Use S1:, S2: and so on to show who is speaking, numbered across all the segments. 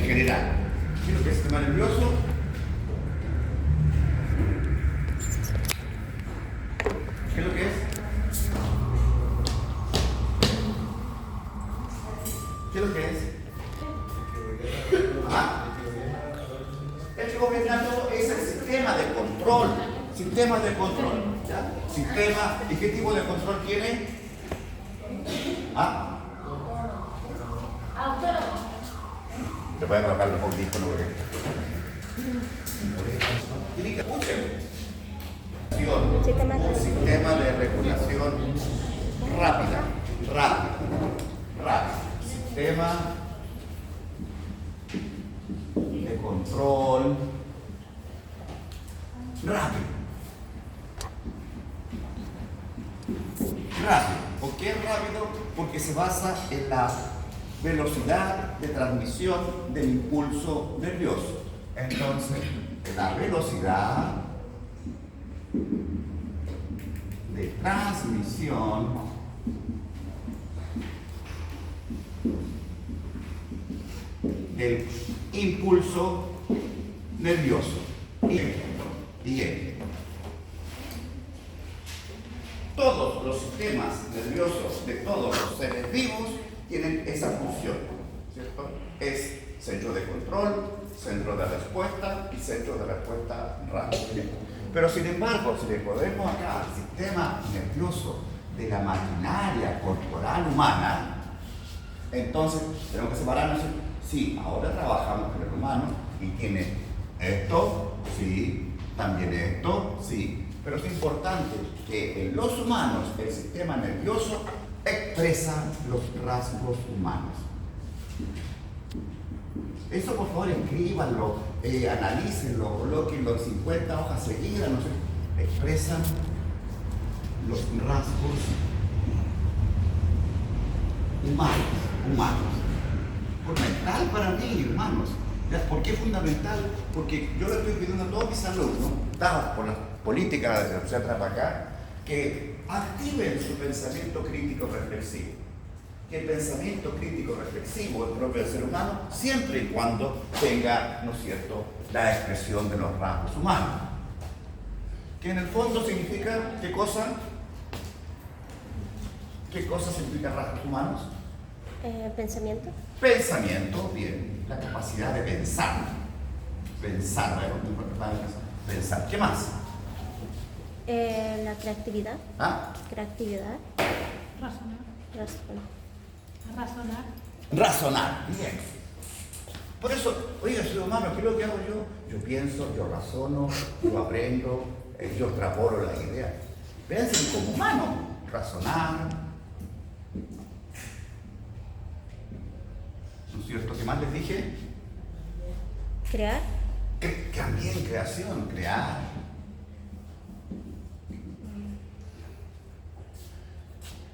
S1: general. ¿Qué es lo que es el sistema nervioso? ¿Qué es lo que es? ¿Qué es lo que es? ¿Ah? El que gobierna todo es el sistema de control. Sistema de control. ¿Ya? Sistema. ¿Y qué tipo de control tiene? ¿Ah? Te voy a colocar los audífonos porque... Tiene que escuchen. Sistema de regulación rápida. Sistema de control rápido. ¿Por qué es rápido? Porque se basa en la velocidad de transmisión del impulso nervioso. Entonces, la velocidad de transmisión del impulso nervioso. Todos los sistemas nerviosos de todos los seres vivos tienen esa función, ¿cierto? Es centro de control, centro de respuesta y centro de respuesta rápida. Pero sin embargo, si le ponemos acá al sistema nervioso de la maquinaria corporal humana, entonces tenemos que separarnos. Sí, ahora trabajamos con el humano y tiene esto, sí, también esto, sí. Pero es importante que en los humanos el sistema nervioso expresa los rasgos humanos. Eso por favor escríbanlo, analícenlo, coloquenlo en 50 hojas seguidas, no sé, expresan los rasgos humanos. Fundamental para mí, hermanos. ¿Por qué es fundamental? Porque yo le estoy pidiendo a todos mis alumnos, dados por las políticas de la Universidad de acá, que activen su pensamiento crítico reflexivo. Que el pensamiento crítico reflexivo es propio del ser humano, siempre y cuando tenga, ¿no es cierto?, la expresión de los rasgos humanos. Que en el fondo significa, ¿qué cosa? ¿Qué cosa significa rasgos humanos?
S2: Pensamiento.
S1: Pensamiento, bien, la capacidad de pensar. Pensar. ¿Qué más?
S2: La creatividad.
S1: ¿Ah?
S2: Creatividad.
S1: Razonar, bien. Por eso, oiga, soy humano, ¿qué es lo que hago yo? Yo pienso, yo razono, yo aprendo, yo extrapolo las ideas. Piensen como humano, razonar. ¿No es cierto? ¿Qué más les dije?
S2: Crear.
S1: También creación, crear.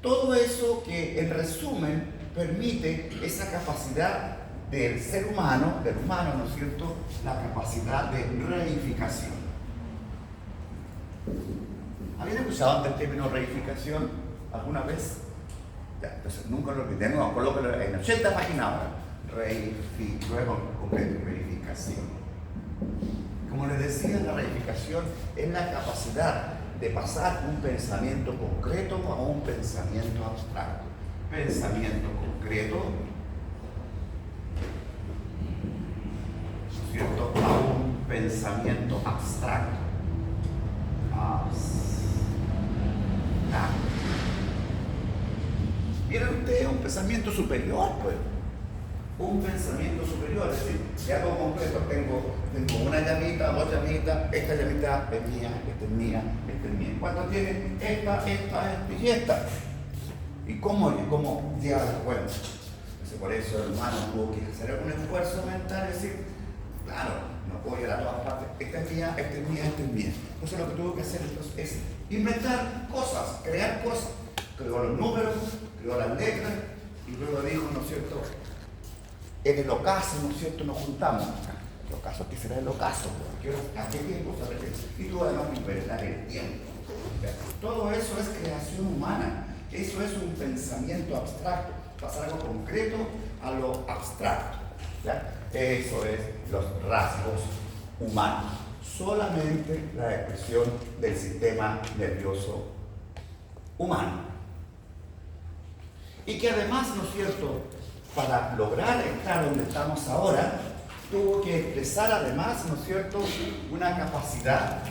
S1: Todo eso que en resumen permite esa capacidad del ser humano, ¿no es cierto?, la capacidad de reificación. ¿Habían escuchado antes el término reificación alguna vez? Ya, entonces nunca lo olvidé, no, colóquelo en 80 páginas ahora. Luego completo, reificación. Como les decía, la reificación es la capacidad de pasar un pensamiento concreto a un pensamiento abstracto. Pensamiento concreto, ¿no es cierto?, a un pensamiento abstracto. Miren ustedes, un pensamiento superior, pues. Un pensamiento superior, es decir, ya todo completo, tengo una llamita, dos llamitas, esta llamita es mía, esta es mía, esta es mía. ¿Cuánto tiene? Esta y esta. ¿Y cómo llegar a la cuenta? Entonces, por eso el hermano tuvo que hacer un esfuerzo mental, es decir, claro, no puedo ir a todas partes, esta es mía, esta es mía, esta es mía. Entonces lo que tuvo que hacer entonces es inventar cosas, crear cosas. Creó los números, creó las letras y luego dijo, ¿no es cierto?, en el ocaso, ¿no es cierto?, nos juntamos. ¿El ocaso? ¿Qué será el ocaso? ¿A qué tiempo se refiere? Y tú además inventar el tiempo. Todo eso es creación humana. Eso es un pensamiento abstracto. Pasar algo concreto a lo abstracto. ¿Ya? Eso es los rasgos humanos. Solamente la expresión del sistema nervioso humano. Y que además, ¿no es cierto?, para lograr estar donde estamos ahora, tuvo que expresar además, ¿no es cierto?, una capacidad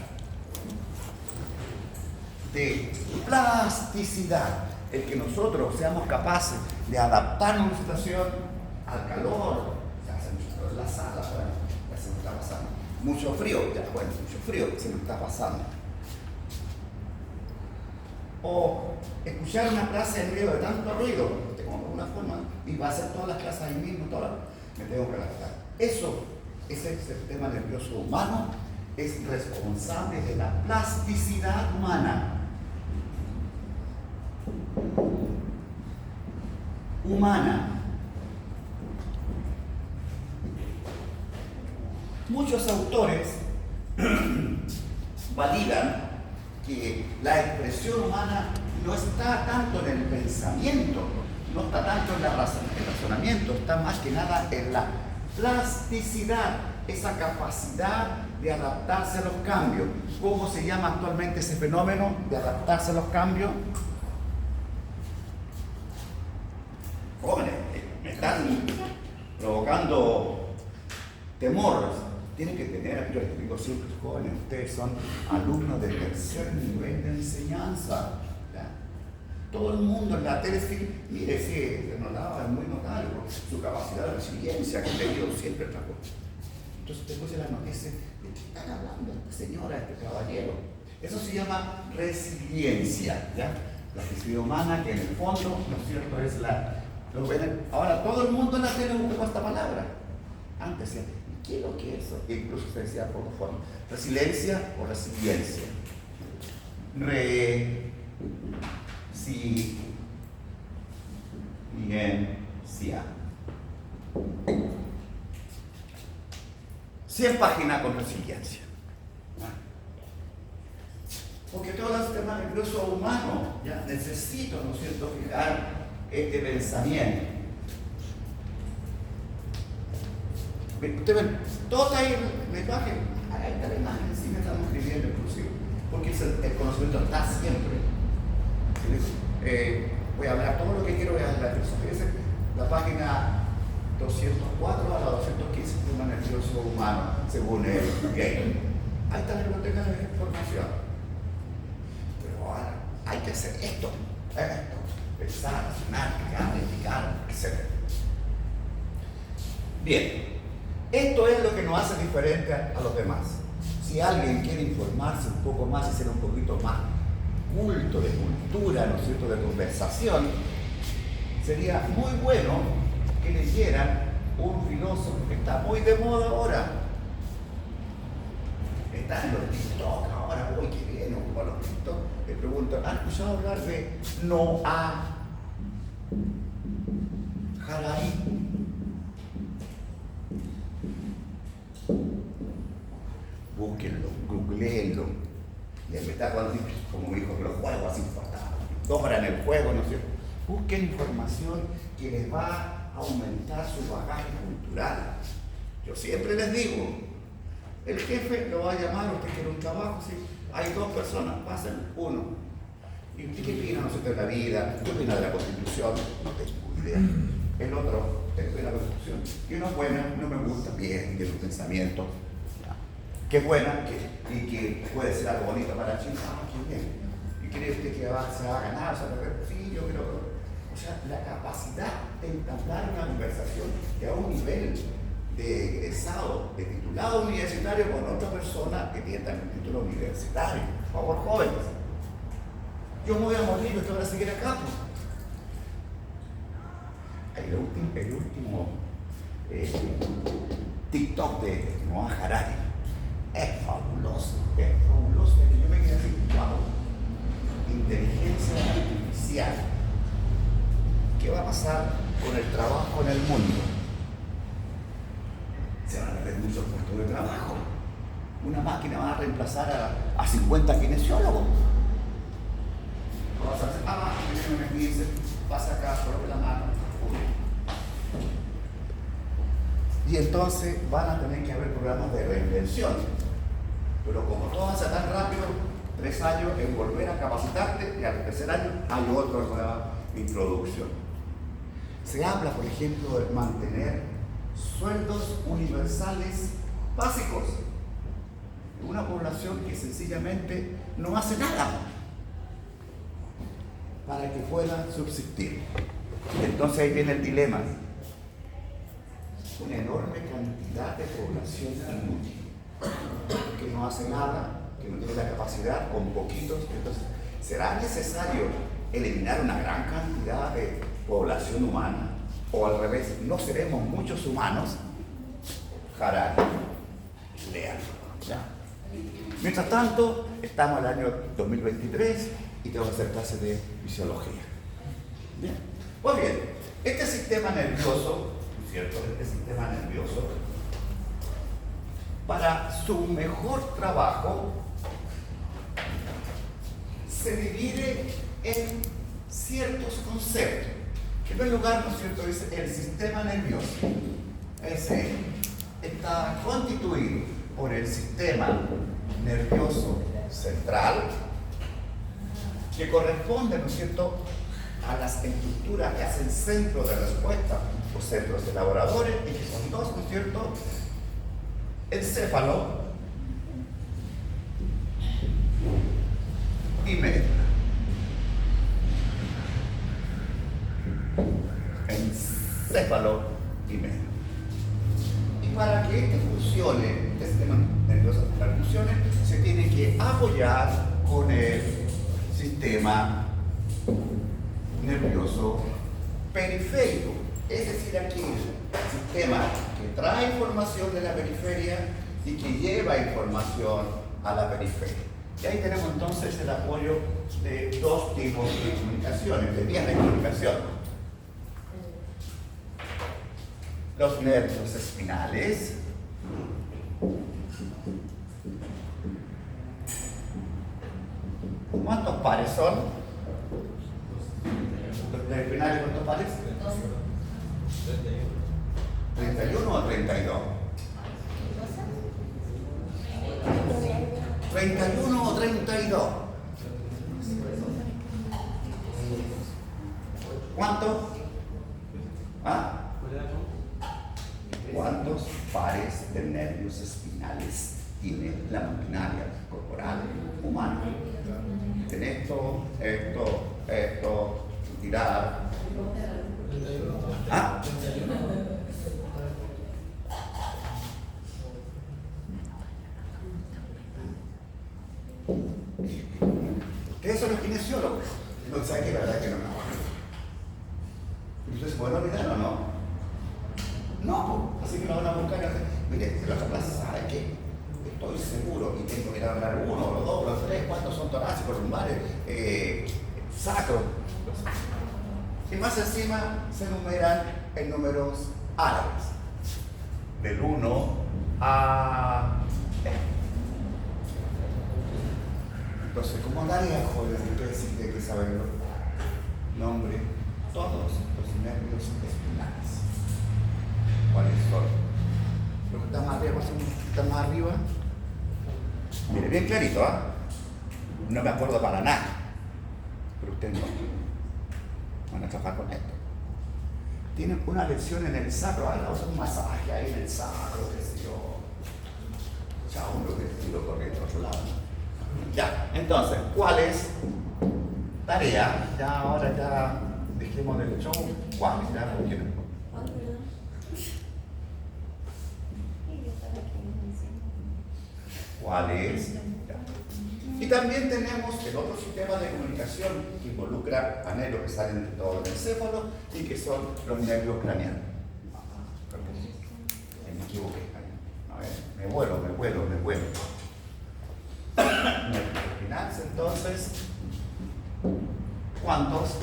S1: de plasticidad, el que nosotros seamos capaces de adaptar nuestra situación al calor. Ya hace mucho calor en la sala, bueno, ya se nos está pasando. Mucho frío, ya, bueno, mucho frío se nos está pasando. O escuchar una clase en medio de tanto ruido, de alguna forma, y va a hacer todas las clases ahí mismo, me tengo que adaptar. Eso, ese sistema nervioso humano es responsable de la plasticidad humana. Muchos autores validan que la expresión humana no está tanto en el pensamiento, no está tanto en el razonamiento, está más que nada en la plasticidad, esa capacidad de adaptarse a los cambios. ¿Cómo se llama actualmente ese fenómeno de adaptarse a los cambios? Jóvenes, me están provocando temor. Tienen que tener, yo les digo siempre, jóvenes, ustedes son alumnos de tercer nivel de enseñanza. ¿Ya? Todo el mundo en la tele, mire, sí, es muy notable su capacidad de resiliencia, que he tenido siempre otra cosa. Entonces después de las noticias, ¿de qué están hablando esta señora, este caballero? Eso se llama resiliencia, ¿ya? La flexibilidad humana, que en el fondo, ¿no es cierto?, es la... Ahora todo el mundo en la tele busca esta palabra. Antes decía, ¿qué es lo que es eso? Incluso se decía por dos formas: resiliencia o resiliencia. Resiliencia. 100 páginas con resiliencia. Porque todo el sistema nervioso humano ya necesita, ¿no es cierto?, fijar este pensamiento. Ustedes ven, todo ahí en la imagen, ahí está la imagen, sí me estamos escribiendo inclusive, porque el conocimiento está siempre. Voy a hablar todo lo que quiero, voy a hablar de eso. Fíjense, la página 204 a la 215, sistema nervioso humano, según el Gale. Ahí está la biblioteca de información. Pero ahora hay que hacer esto, pensar, razonar, crear, explicar, etc. Bien. Esto es lo que nos hace diferente a los demás. Si alguien quiere informarse un poco más y ser un poquito más culto de cultura, ¿no es cierto?, de conversación, sería muy bueno que leyeran un filósofo que está muy de moda ahora. Está en los TikTok ahora, uy, qué bien, ocupa los TikTok. Le pregunto, ¿han escuchado hablar de Noah Harari? Búsquenlo, googleenlo. Y en verdad, como dijo, que los juegos así logran el juego, ¿no es cierto? Busquen información que les va a aumentar su bagaje cultural. Yo siempre les digo, el jefe lo va a llamar, usted quiere un trabajo, sí, hay dos personas, pasen uno. ¿Y usted qué opina, no sé, de la vida? ¿Qué opina de la Constitución? No tengo idea. El otro, de la Constitución, que no es buena, no me gusta, bien, de los pensamientos. Que es buena y que puede ser algo bonito para Chile. Ah, qué bien. ¿Y cree usted que se va a ganar? Sí, yo creo. O sea, la capacidad de entablar una conversación que a un nivel de egresado, de titulado universitario con otra persona que tiene también un título universitario. Por favor, jóvenes. Yo me voy a morir, yo te voy a seguir acá. El último TikTok de Noah Harari. Es fabuloso. Yo me quedé así, wow. Inteligencia artificial. ¿Qué va a pasar con el trabajo en el mundo? Se van a perder muchos puestos de trabajo. Una máquina va a reemplazar a 50 kinesiólogos. Vas a hacer, me dice, pasa acá, por la mano. Y entonces van a tener que haber programas de reinvención. Pero como todo va a ser tan rápido, 3 años en volver a capacitarte y al tercer año hay otra nueva introducción. Se habla, por ejemplo, de mantener sueldos universales básicos en una población que sencillamente no hace nada para que pueda subsistir. Entonces ahí viene el dilema. Una enorme cantidad de población inútil que no hace nada, que no tiene la capacidad, con poquitos. Entonces, ¿será necesario eliminar una gran cantidad de población humana? O al revés, ¿no seremos muchos humanos? Harari, lean. ¿Ya? Mientras tanto, estamos en el año 2023 y tengo que hacer clases de fisiología. Bien. Pues bien, este sistema nervioso, ¿cierto? Este sistema nervioso, para su mejor trabajo, se divide en ciertos conceptos. En primer lugar, ¿no es cierto?, dice el sistema nervioso. Ese está constituido por el sistema nervioso central, que corresponde, ¿no es cierto?, a las estructuras que hacen centro de respuesta o centros elaboradores, y que son dos, ¿no es cierto?, el céfalo y médula. Encéfalo y médula. Y para que este funcione, este sistema nervioso central funcione, se tiene que apoyar con el sistema nervioso periférico. Es decir, aquí el sistema que trae información de la periferia y que lleva información a la periferia. Y ahí tenemos entonces el apoyo de dos tipos de comunicaciones, de vías de comunicación. Los nervios espinales, ¿cuántos pares son? ¿Los nervios espinales cuántos pares? 31 o 32. 31 o 32. ¿Cuánto? ¿Ah? ¿Cuántos pares de nervios espinales tiene la maquinaria corporal humana? En esto, tirar. ¿Ah? Ustedes son los kinesiólogos. No saben que la verdad que no me acuerdo. ¿Ustedes se pueden olvidar o no? No, así que lo van a buscar. Mire, la otra clase sabe que estoy seguro y tengo que ir a hablar uno, o dos, o tres, cuántos son torácicos, lumbares, sacros. Y más encima se enumeran en números árabes, del 1 a... Entonces, como tarea, jóvenes, ustedes sí tienen que saberlo. Nombre, todos los nervios espinales. ¿Cuáles son? Los que están más arriba, están más arriba. Mire, bien clarito, ¿ah? No me acuerdo para nada. Pero ustedes no. Van a trabajar con esto. Tienen una lección en el sacro, vamos a hacer un masaje ahí en el sacro, qué sé yo. Chao, uno que tiro corriendo a otro lado. Ya, entonces, ¿cuál es tarea? Ya, ahora ya dejemos del show. ¿Cuál? Ya, ¿por qué no? ¿Cuál es? Ya. Y también tenemos el otro sistema de comunicación que involucra a nervios que salen de todo el encéfalo y que son los nervios craneanos. Me equivoqué. A ver, me vuelo. Nervios espinales, entonces, ¿cuántos?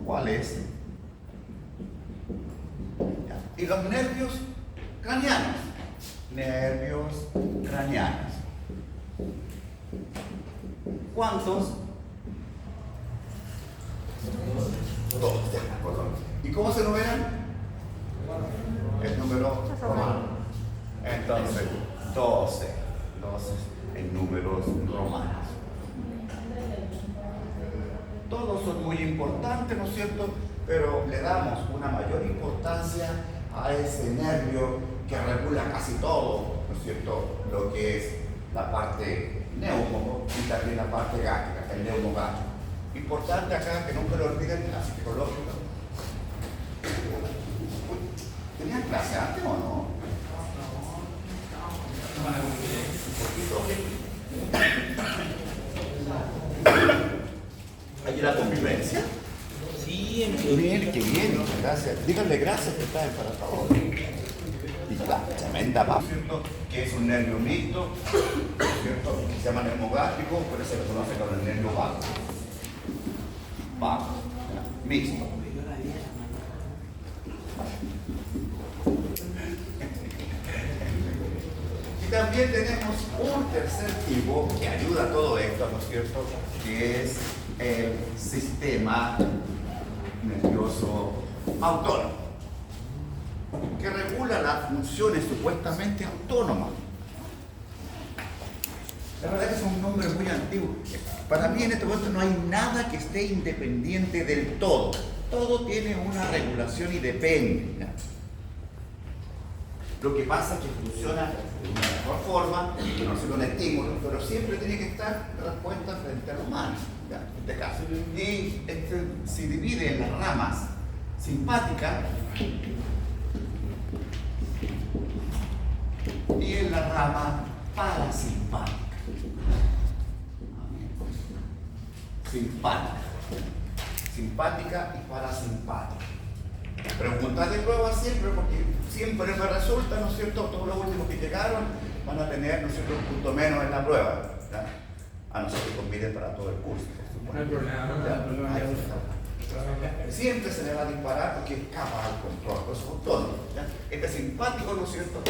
S1: ¿Cuáles? Y los nervios craneanos. Nervios craneanos. ¿Cuántos? Todos, ya, perdón. ¿Y cómo se numeran? El número romano. Entonces, 12 en números romanos. Todos son muy importantes, ¿no es cierto? Pero le damos una mayor importancia a ese nervio que regula casi todo, ¿no es cierto? Lo que es la parte neumo y también la parte gástrica, el neumogástrico. Importante acá que nunca lo olviden, la psicológica. ¿Tenían clase antes o no? ¿Hay la convivencia?
S3: Sí,
S1: Bien, qué bien, gracias. Díganle gracias que está para favor. Y la tremenda paz, ¿cierto? Que es un nervio mixto, ¿cierto? Se llama neumogástrico, pero se lo conoce como el nervio vago. Vago, mixto. Y también tenemos un tercer tipo que ayuda a todo esto, ¿no es cierto? Que es el sistema nervioso autónomo, que regula las funciones supuestamente autónomas. La verdad que es un nombre muy antiguo. Para mí en este momento no hay nada que esté independiente del todo. Todo tiene una regulación y depende, ¿no? Lo que pasa es que funciona de una mejor forma, que no sea un estímulo, pero siempre tiene que estar respuesta frente al humano, ¿ya? En este caso. Y se divide en las ramas simpática y en la rama parasimpática. Simpática y parasimpática. Preguntas de prueba siempre, porque siempre me resulta, ¿no es cierto? Todos los últimos que llegaron van a tener, ¿no es cierto?, un punto menos en la prueba, ¿ya? A no ser que conviden para todo el curso.
S3: No hay problema.
S1: Siempre se le va a disparar porque escapa al control, por eso es autónomo, ¿ya? Este simpático, ¿no es cierto?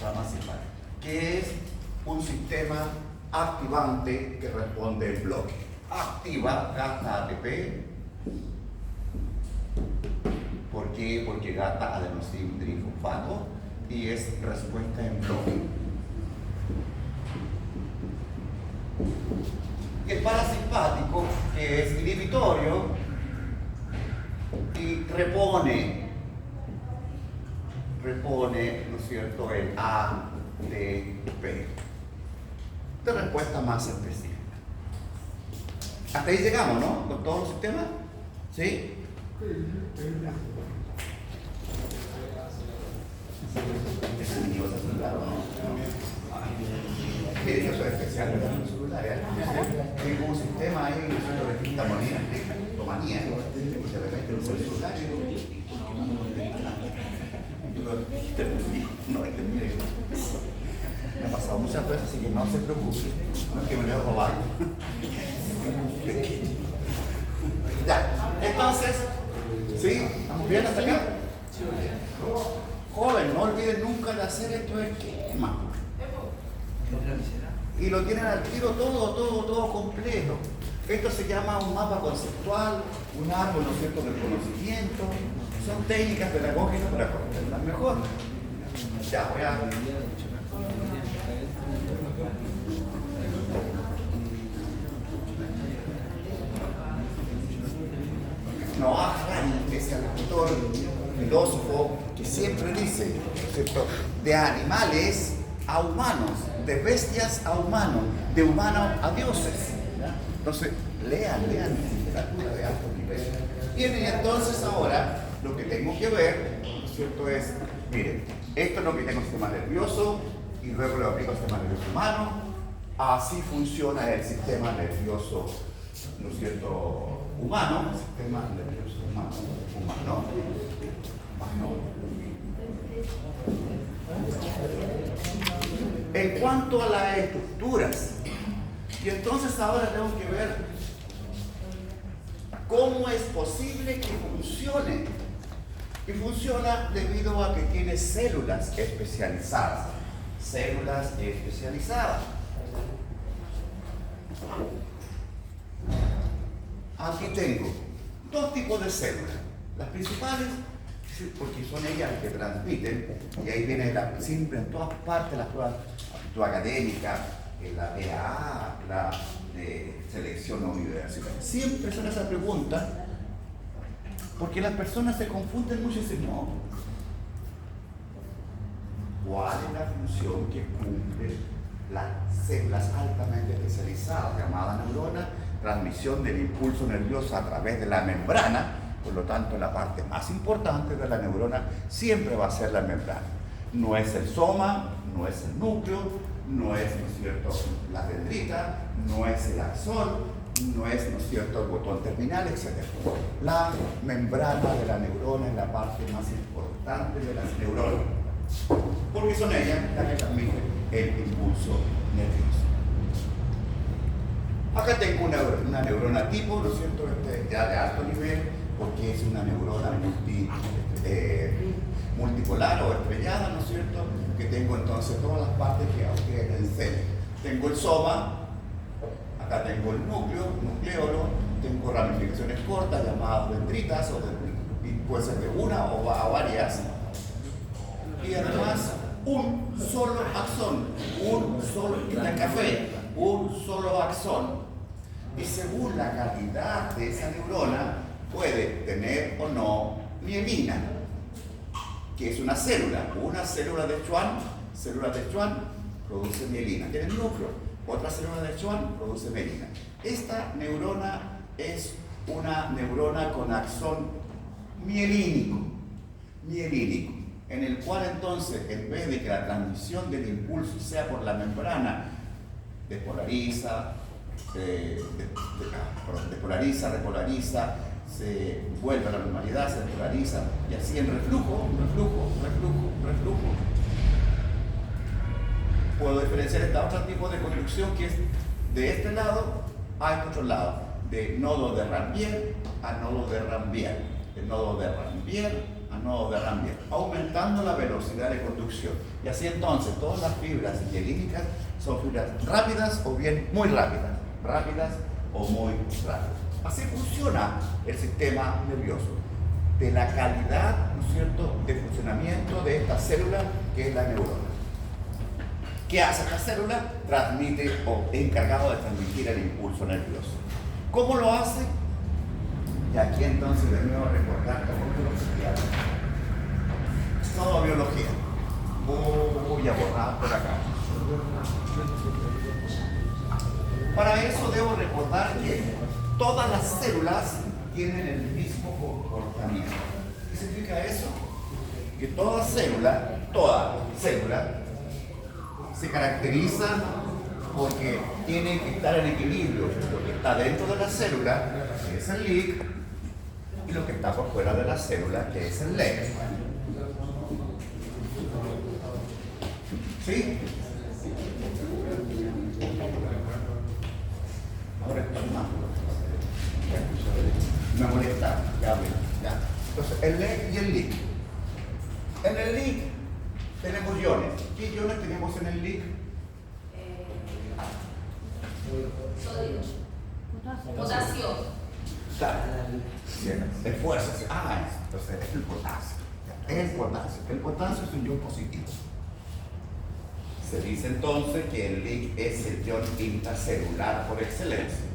S1: Rama simpática, que es un sistema activante que responde en bloque. Activa, gasta ATP. ¿Por qué? Porque gasta adenosín-trifosfato y es respuesta en bloque. Y el parasimpático, que es inhibitorio y repone, ¿no es cierto?, el ATP. De respuesta más específica. Hasta ahí llegamos, ¿no? Con todos los sistemas. ¿Sí? Ese niño es celular, ¿no? Mire, yo soy especial en los celulares. Tengo un sistema ahí, no sé, de criptomanía, de repente uso el celular y digo, no, mire, me ha pasado muchas veces, así que no se preocupe, no es que me lo he robado. Ya, entonces, ¿sí? ¿Estamos bien hasta acá? Joven, no olviden nunca de hacer estos esquemas. Y lo tienen al tiro todo completo. Esto se llama un mapa conceptual, un árbol, ¿no es cierto?, del conocimiento. Son técnicas pedagógicas para comprenderlas mejor. Ya, voy a... Noah Harari, ese autor, filósofo, que siempre dice, ¿no es cierto?, de animales a humanos, de bestias a humanos, de humanos a dioses. ¿Ya? Entonces, lean literatura de alto nivel. Bien, y entonces ahora lo que tengo que ver, ¿no es cierto?, es, miren, esto es lo que tengo el sistema nervioso y luego lo aplico al sistema nervioso humano. Así funciona el sistema nervioso, ¿no es cierto?, humano, sistema nervioso humano. En cuanto a las estructuras, y entonces ahora tengo que ver cómo es posible que funcione. Y funciona debido a que tiene células especializadas. Aquí tengo dos tipos de células. Las principales, sí, porque son ellas las que transmiten, y ahí viene siempre en todas partes las pruebas académicas, la BAA, la de selección universitaria. Siempre son esas preguntas, porque las personas se confunden mucho y dicen, no, ¿cuál es la función que cumple las células altamente especializadas llamadas neuronas? Transmisión del impulso nervioso a través de la membrana. Por lo tanto, la parte más importante de la neurona siempre va a ser la membrana. No es el soma, no es el núcleo, no es, ¿no es cierto?, la dendrita, no es el axón, no es, ¿no es cierto?, el botón terminal, etc. La membrana de la neurona es la parte más importante de las neuronas, porque son ellas las que transmiten el impulso nervioso. Acá tengo una neurona tipo, ¿no es cierto?, ya de alto nivel, porque es una neurona multipolar o estrellada, ¿no es cierto?, que tengo entonces todas las partes que en el centro. Tengo el soma, acá tengo el núcleo, nucleolo, tengo ramificaciones cortas llamadas dendritas, y puede ser de una o varias, y además un solo axón, un solo axón. Y según la calidad de esa neurona, puede tener o no mielina, que es una célula de Schwann produce mielina, tiene el núcleo, otra célula de Schwann produce mielina. Esta neurona es una neurona con axón mielínico, en el cual entonces, en vez de que la transmisión del impulso sea por la membrana, despolariza, repolariza, se vuelve a la normalidad, se despolariza, y así en reflujo. Puedo diferenciar este otro tipo de conducción que es de este lado a este otro lado, de nodo de Ranvier a nodo de Ranvier, de nodo de Ranvier a nodo de Ranvier, aumentando la velocidad de conducción. Y así entonces todas las fibras mielínicas son fibras rápidas o bien muy rápidas o muy rápidas. Así funciona el sistema nervioso, de la calidad, ¿no es cierto?, de funcionamiento de esta célula que es la neurona. ¿Qué hace esta célula? Transmite o es encargado de transmitir el impulso nervioso. ¿Cómo lo hace? Y aquí entonces de nuevo recordar cómo biología. Todo biología. Voy a borrar por acá. Para eso debo recordar que todas las células tienen el mismo comportamiento. ¿Qué significa eso? Que toda célula se caracteriza porque tiene que estar en equilibrio lo que está dentro de la célula, que es el LIC, y lo que está por fuera de la célula, que es el LEC. ¿Sí? Ahora me molesta, ya. Entonces, el LEC y el LIC. En el LIC tenemos iones. ¿Qué iones tenemos en el LIC?
S4: Sodio. Potasio.
S1: El fuerza. Entonces es el potasio. El potasio es un ion positivo. Se dice entonces que el LIC es el ion intracelular por excelencia.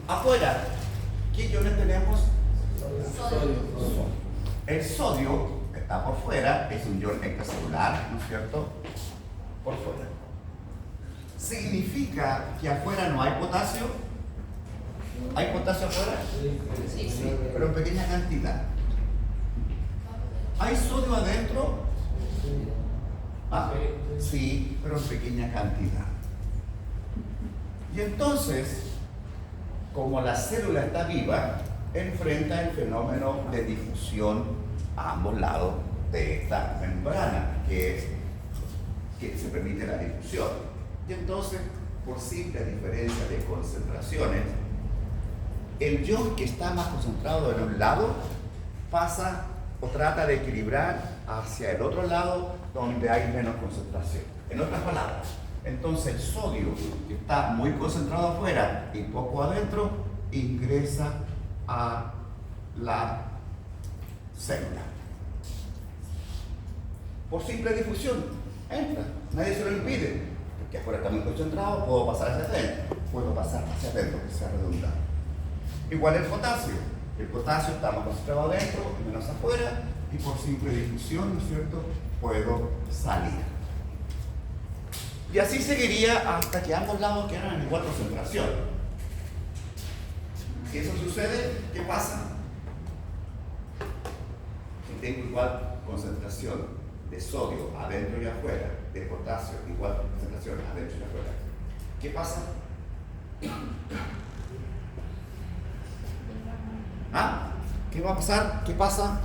S1: Afuera, ¿qué iones tenemos?
S4: Sodio.
S1: El sodio, que está por fuera, es un ion extracelular, ¿no es cierto? Por fuera. ¿Significa que afuera no hay potasio? ¿Hay potasio afuera?
S4: Sí.
S1: Pero en pequeña cantidad. ¿Hay sodio adentro? Sí, pero en pequeña cantidad. Y entonces, como la célula está viva, enfrenta el fenómeno de difusión a ambos lados de esta membrana, que se permite la difusión. Y entonces, por simple diferencia de concentraciones, el ion que está más concentrado en un lado pasa o trata de equilibrar hacia el otro lado donde hay menos concentración. En otras palabras, entonces el sodio que está muy concentrado afuera y poco adentro ingresa a la célula. Por simple difusión, entra, nadie se lo impide, porque afuera está muy concentrado, puedo pasar hacia adentro, puedo pasar hacia adentro, que sea redundante. Igual el potasio está más concentrado adentro y menos afuera, y por simple difusión, ¿no es cierto?, puedo salir. Y así seguiría hasta que ambos lados quedaran en igual concentración. Si eso sucede, ¿qué pasa? Si tengo igual concentración de sodio adentro y afuera, de potasio igual concentración adentro y afuera, ¿qué pasa? ¿Ah? ¿Qué va a pasar? ¿Qué pasa?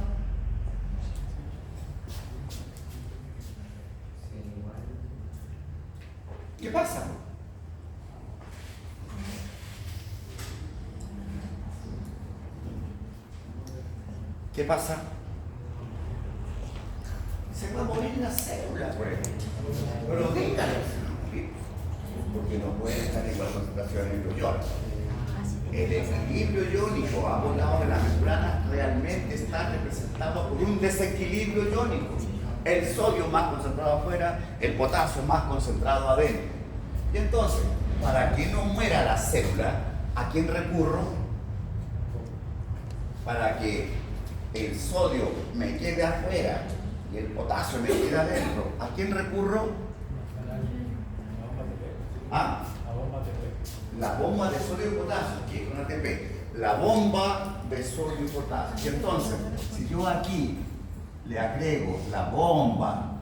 S1: ¿Qué pasa? ¿Qué pasa? Se va a morir la célula, por ejemplo. Pero díganlo, porque no puede estar en igual concentración en los iones. El equilibrio iónico a ambos lados de la membrana realmente está representado por un desequilibrio iónico. El sodio más concentrado afuera, el potasio más concentrado adentro. Y entonces, para que no muera la célula, ¿a quién recurro? Para que el sodio me quede afuera y el potasio me quede adentro, ¿a quién recurro? ¿Ah? La bomba de sodio y potasio, que es con ATP. La bomba de sodio y potasio. Y entonces, si yo aquí le agrego la bomba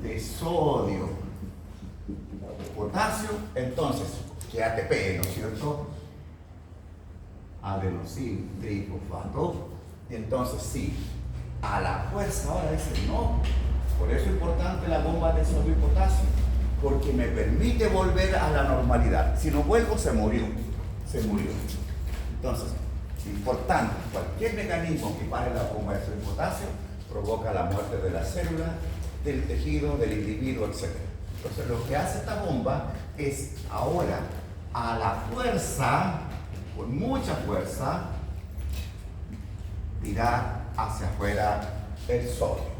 S1: de sodio potasio, entonces, que ATP, ¿no es cierto? Adenosin trifosfato. Y entonces sí, a la fuerza ahora dice no. Por eso es importante la bomba de sodio y potasio, porque me permite volver a la normalidad. Si no vuelvo, se murió. Entonces, importante, cualquier mecanismo que pare la bomba de sodio y potasio provoca la muerte de la célula, del tejido, del individuo, etc. Entonces, lo que hace esta bomba es ahora, a la fuerza, con mucha fuerza, tirar hacia afuera el sodio.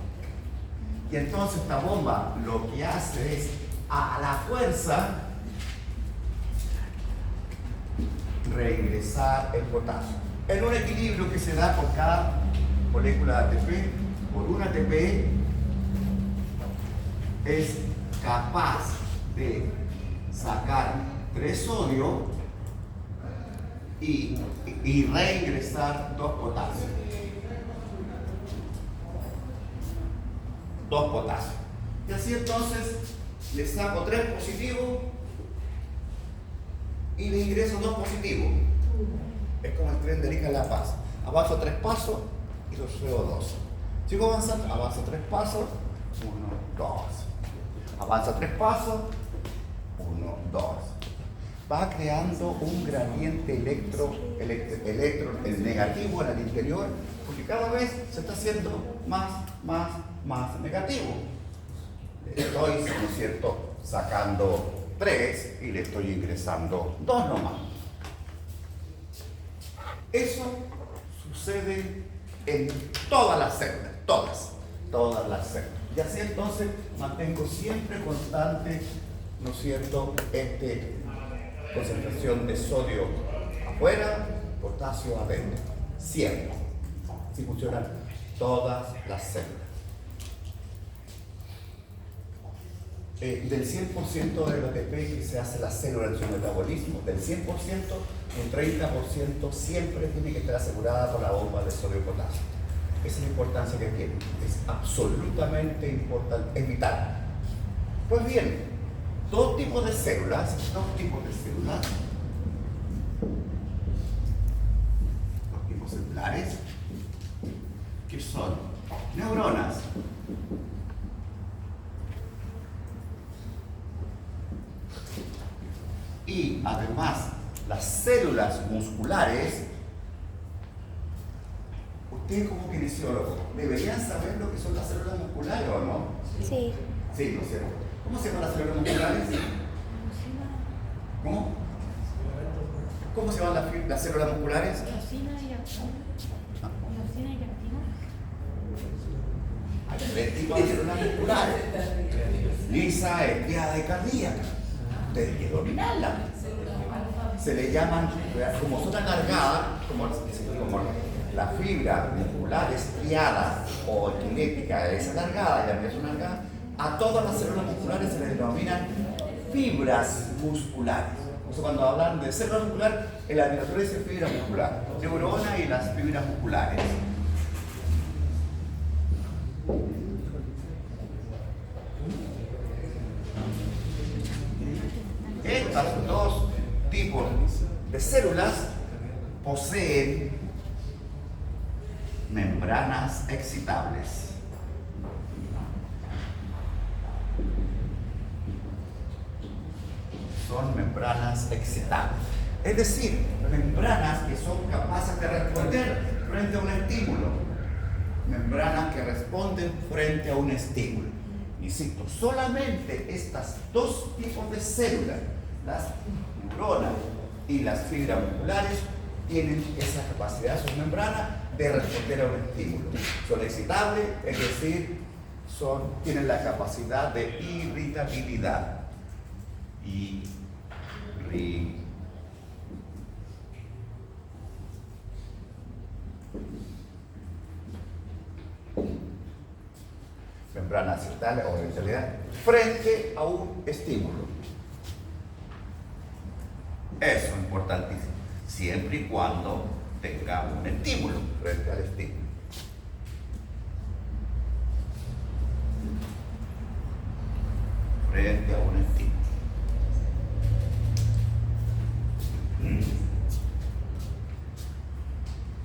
S1: Y entonces esta bomba lo que hace es, a la fuerza, reingresar el potasio. En un equilibrio que se da por cada molécula de ATP, por un ATP es capaz de sacar 3 sodio y reingresar 2 potasios. 2 potasios. Y así entonces le saco 3 positivos y le ingreso 2 positivos. Es como el tren de Arica a La Paz. Avanzo 3 pasos y los subo 2. Sigo avanzando, avanzo 3 pasos, 1, 2. Avanza 3 pasos, 1, 2. Va creando un gradiente electron, el negativo en el interior, porque cada vez se está haciendo más negativo. Le estoy, ¿no es cierto?, sacando 3 y le estoy ingresando 2 nomás. Eso sucede en todas las células, todas las células. Y así entonces mantengo siempre constante, ¿no es cierto?, concentración de sodio afuera, potasio adentro. Siempre. Así funcionan todas las células. Del 100% del ATP que se hace la célula en su metabolismo, del 100%, un 30% siempre tiene que estar asegurada por la bomba de sodio y potasio. Esa es la importancia que tiene. Es absolutamente importante, es vital. Pues bien, dos tipos de células, dos tipos celulares, que son neuronas y además las células musculares. Ustedes como kinesiólogos deberían saber lo que son las células musculares, ¿o no?
S2: Sí.
S1: Sí, ¿no es cierto? ¿Cómo se llaman las células musculares? ¿Cómo? ¿Cómo se llaman las células musculares?
S5: Miocina y actina. Miocina y actina.
S1: Hay tres tipos de células musculares. Lisa, estriada y cardíaca. Ustedes quieren dominarla. Se le llaman, como son alargadas, como la fibra muscular estriada o equilética es alargada y la mía es alargada, a todas las células musculares se les denominan fibras musculares. O sea, cuando hablan de célula muscular, en la literatura dice fibra muscular, neurona y las fibras musculares. Estos dos tipos de células poseen membranas excitables. Son membranas excitables. Es decir, membranas que son capaces de responder frente a un estímulo. Membranas que responden frente a un estímulo. Insisto, solamente estos dos tipos de células, las neuronas y las fibras musculares, tienen esa capacidad, sus membranas, de responder a un estímulo. Son excitables, es decir, tienen la capacidad de irritabilidad. Membranas excitables o irritabilidad frente a un estímulo. Eso es importantísimo, siempre y cuando tenga un estímulo frente al estímulo. Frente a un estímulo.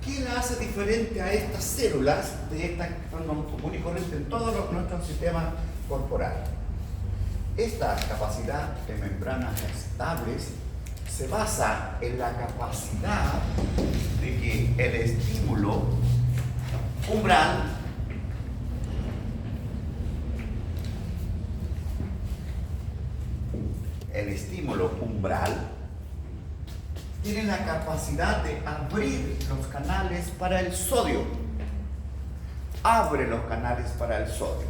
S1: ¿Qué la hace diferente a estas células de estas que son común y corriente en todos nuestros sistemas corporales? Esta capacidad de membranas estables se basa en la capacidad de que el estímulo umbral tiene la capacidad de abrir los canales para el sodio. Abre los canales para el sodio.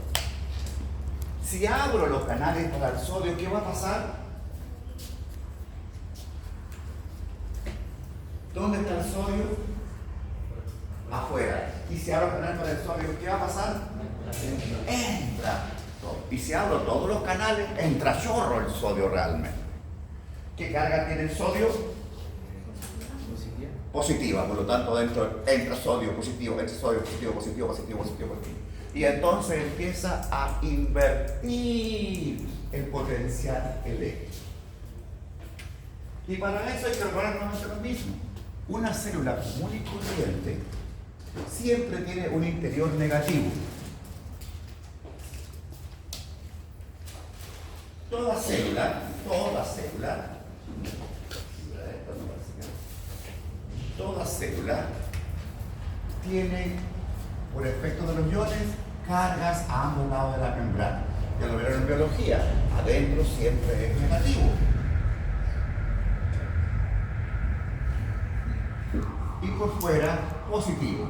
S1: Si abro los canales para el sodio, ¿qué va a pasar? ¿Dónde está el sodio? Afuera. Y si abro el canal para el sodio, ¿qué va a pasar? Entra. Y si abro todos los canales, entra chorro el sodio realmente. ¿Qué carga tiene el sodio? Positiva, por lo tanto dentro entra sodio positivo, entra sodio positivo, positivo, positivo, positivo, positivo. Y entonces empieza a invertir el potencial eléctrico. Y para eso hay que recordar nuevamente lo mismo. Una célula común y corriente siempre tiene un interior negativo. Toda célula tiene, por efecto de los iones, cargas a ambos lados de la membrana. Ya lo vieron en biología, adentro siempre es negativo. Y por fuera, positivo.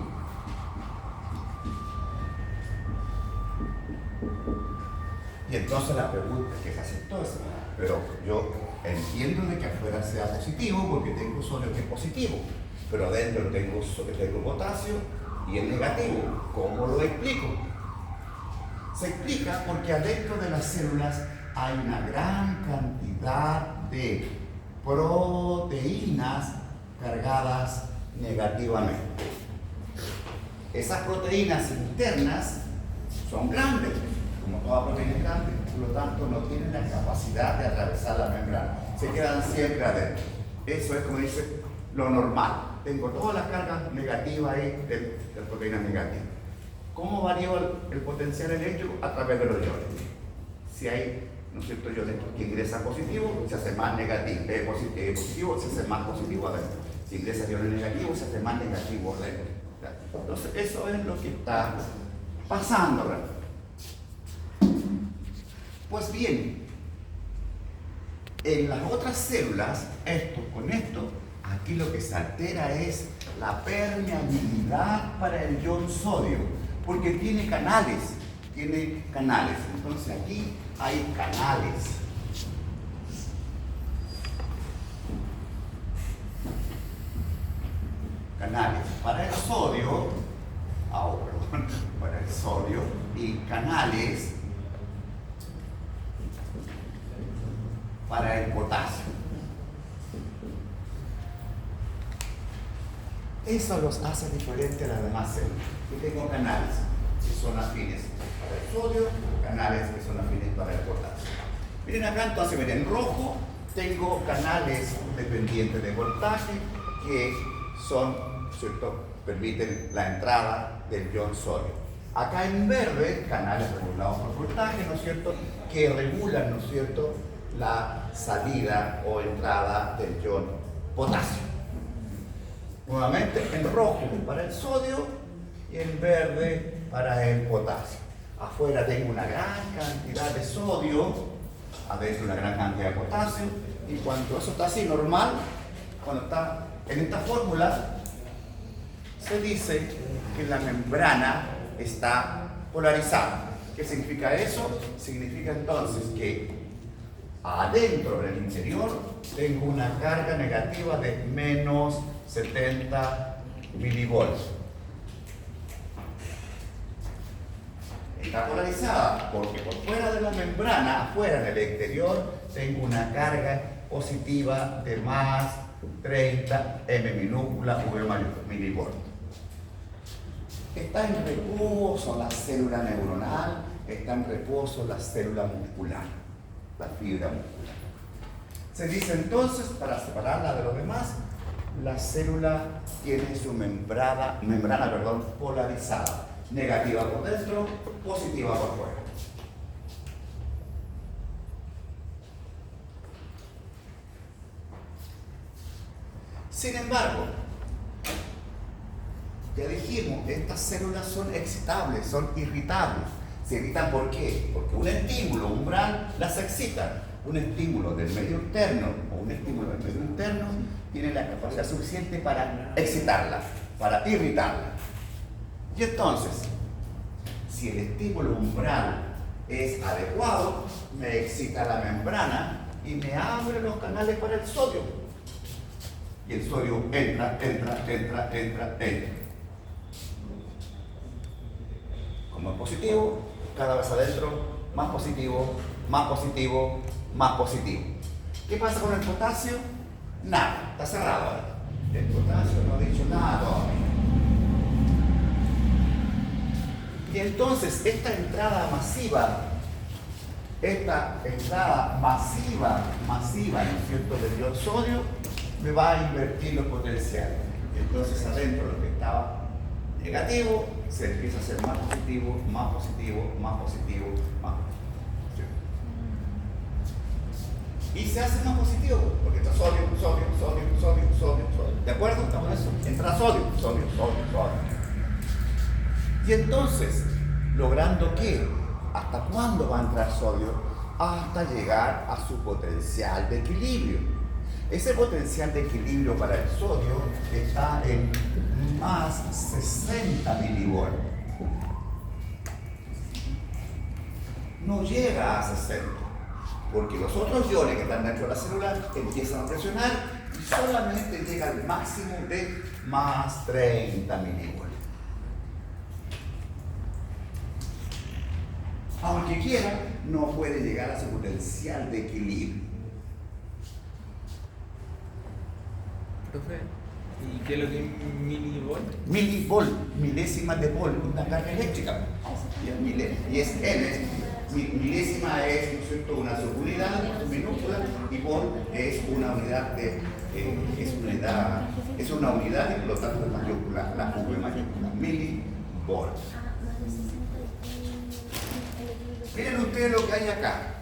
S1: Y entonces la pregunta es que se aceptó eso. Pero yo entiendo de que afuera sea positivo porque tengo sodio que es positivo. Pero adentro tengo potasio y es negativo. ¿Cómo lo explico? Se explica porque adentro de las células hay una gran cantidad de proteínas cargadas negativamente. Esas proteínas internas son grandes, como toda proteína es grande, por lo tanto no tienen la capacidad de atravesar la membrana, se quedan siempre adentro. Eso es como dice lo normal. Tengo todas las cargas negativas ahí de proteínas negativas. ¿Cómo varío el potencial eléctrico? A través de los iones. Si hay, ¿no es cierto?, iones que ingresan positivo, se hace más negativo, positivo, se hace más positivo adentro. Si ingresan iones negativos, se hace más negativo adentro. Entonces, eso es lo que está pasando realmente. Pues bien, en las otras células, esto con esto, Aquí lo que se altera es la permeabilidad para el ion sodio, porque tiene canales. Entonces aquí hay canales. Canales para el sodio, para el sodio, y canales para el potasio. Eso los hace diferentes a las demás células. Yo tengo canales que son afines para el sodio, canales que son afines para el potasio. Miren acá, entonces, miren, en rojo tengo canales dependientes de voltaje que son, ¿cierto?, permiten la entrada del ion sodio. Acá en verde, canales regulados por voltaje, ¿no es cierto?, que regulan, ¿no es cierto?, la salida o entrada del ion potasio. Nuevamente, en rojo para el sodio y en verde para el potasio. Afuera tengo una gran cantidad de sodio, adentro una gran cantidad de potasio, y cuando eso está así normal, cuando está en esta fórmula, se dice que la membrana está polarizada. ¿Qué significa eso? Significa entonces que adentro, en el interior, tengo una carga negativa de menos 70 milivolts. Está polarizada porque por fuera de la membrana, afuera en el exterior, tengo una carga positiva de más 30 M minúscula V milivolt. Está en reposo la célula neuronal, está en reposo la célula muscular, la fibra muscular. Se dice entonces, para separarla de los demás, la célula tiene su membrana polarizada, negativa por dentro, positiva por fuera. Sin embargo, ya dijimos, estas células son excitables, son irritables. ¿Se irritan por qué? Porque un estímulo umbral las excita. Un estímulo del medio interno o un estímulo del medio interno tiene la capacidad suficiente para excitarla, para irritarla. Y entonces, si el estímulo umbral es adecuado, me excita la membrana y me abre los canales para el sodio. Y el sodio entra. Como es positivo, cada vez adentro, más positivo, más positivo, más positivo. ¿Qué pasa con el potasio? Nada, está cerrado ahora. El potasio no ha dicho nada todavía. Y entonces esta entrada masiva, ¿no es cierto?, del ion sodio, me va a invertir los potenciales. Entonces adentro lo que estaba negativo se empieza a hacer más positivo, más positivo, más positivo, más positivo. Y se hace más positivo, porque está sodio. ¿De acuerdo? ¿Estamos en eso? Entra sodio. Y entonces, ¿logrando qué? ¿Hasta cuándo va a entrar sodio? Hasta llegar a su potencial de equilibrio. Ese potencial de equilibrio para el sodio está en más 60 milivolts. No llega a 60, porque los otros iones que están dentro de la célula empiezan a presionar y solamente llega al máximo de más 30 milivolts. Aunque quiera, no puede llegar a su potencial de equilibrio.
S3: Profe, ¿y qué es lo que es milivolt?
S1: Milivolt, milésimas de volt, una carga eléctrica. Y es N. Milésima es, ¿no es cierto?, una subunidad minúscula, y volt es una unidad es una unidad y por lo tanto es mayúscula, la V mayúscula. Milivolt. Miren ustedes lo que hay acá.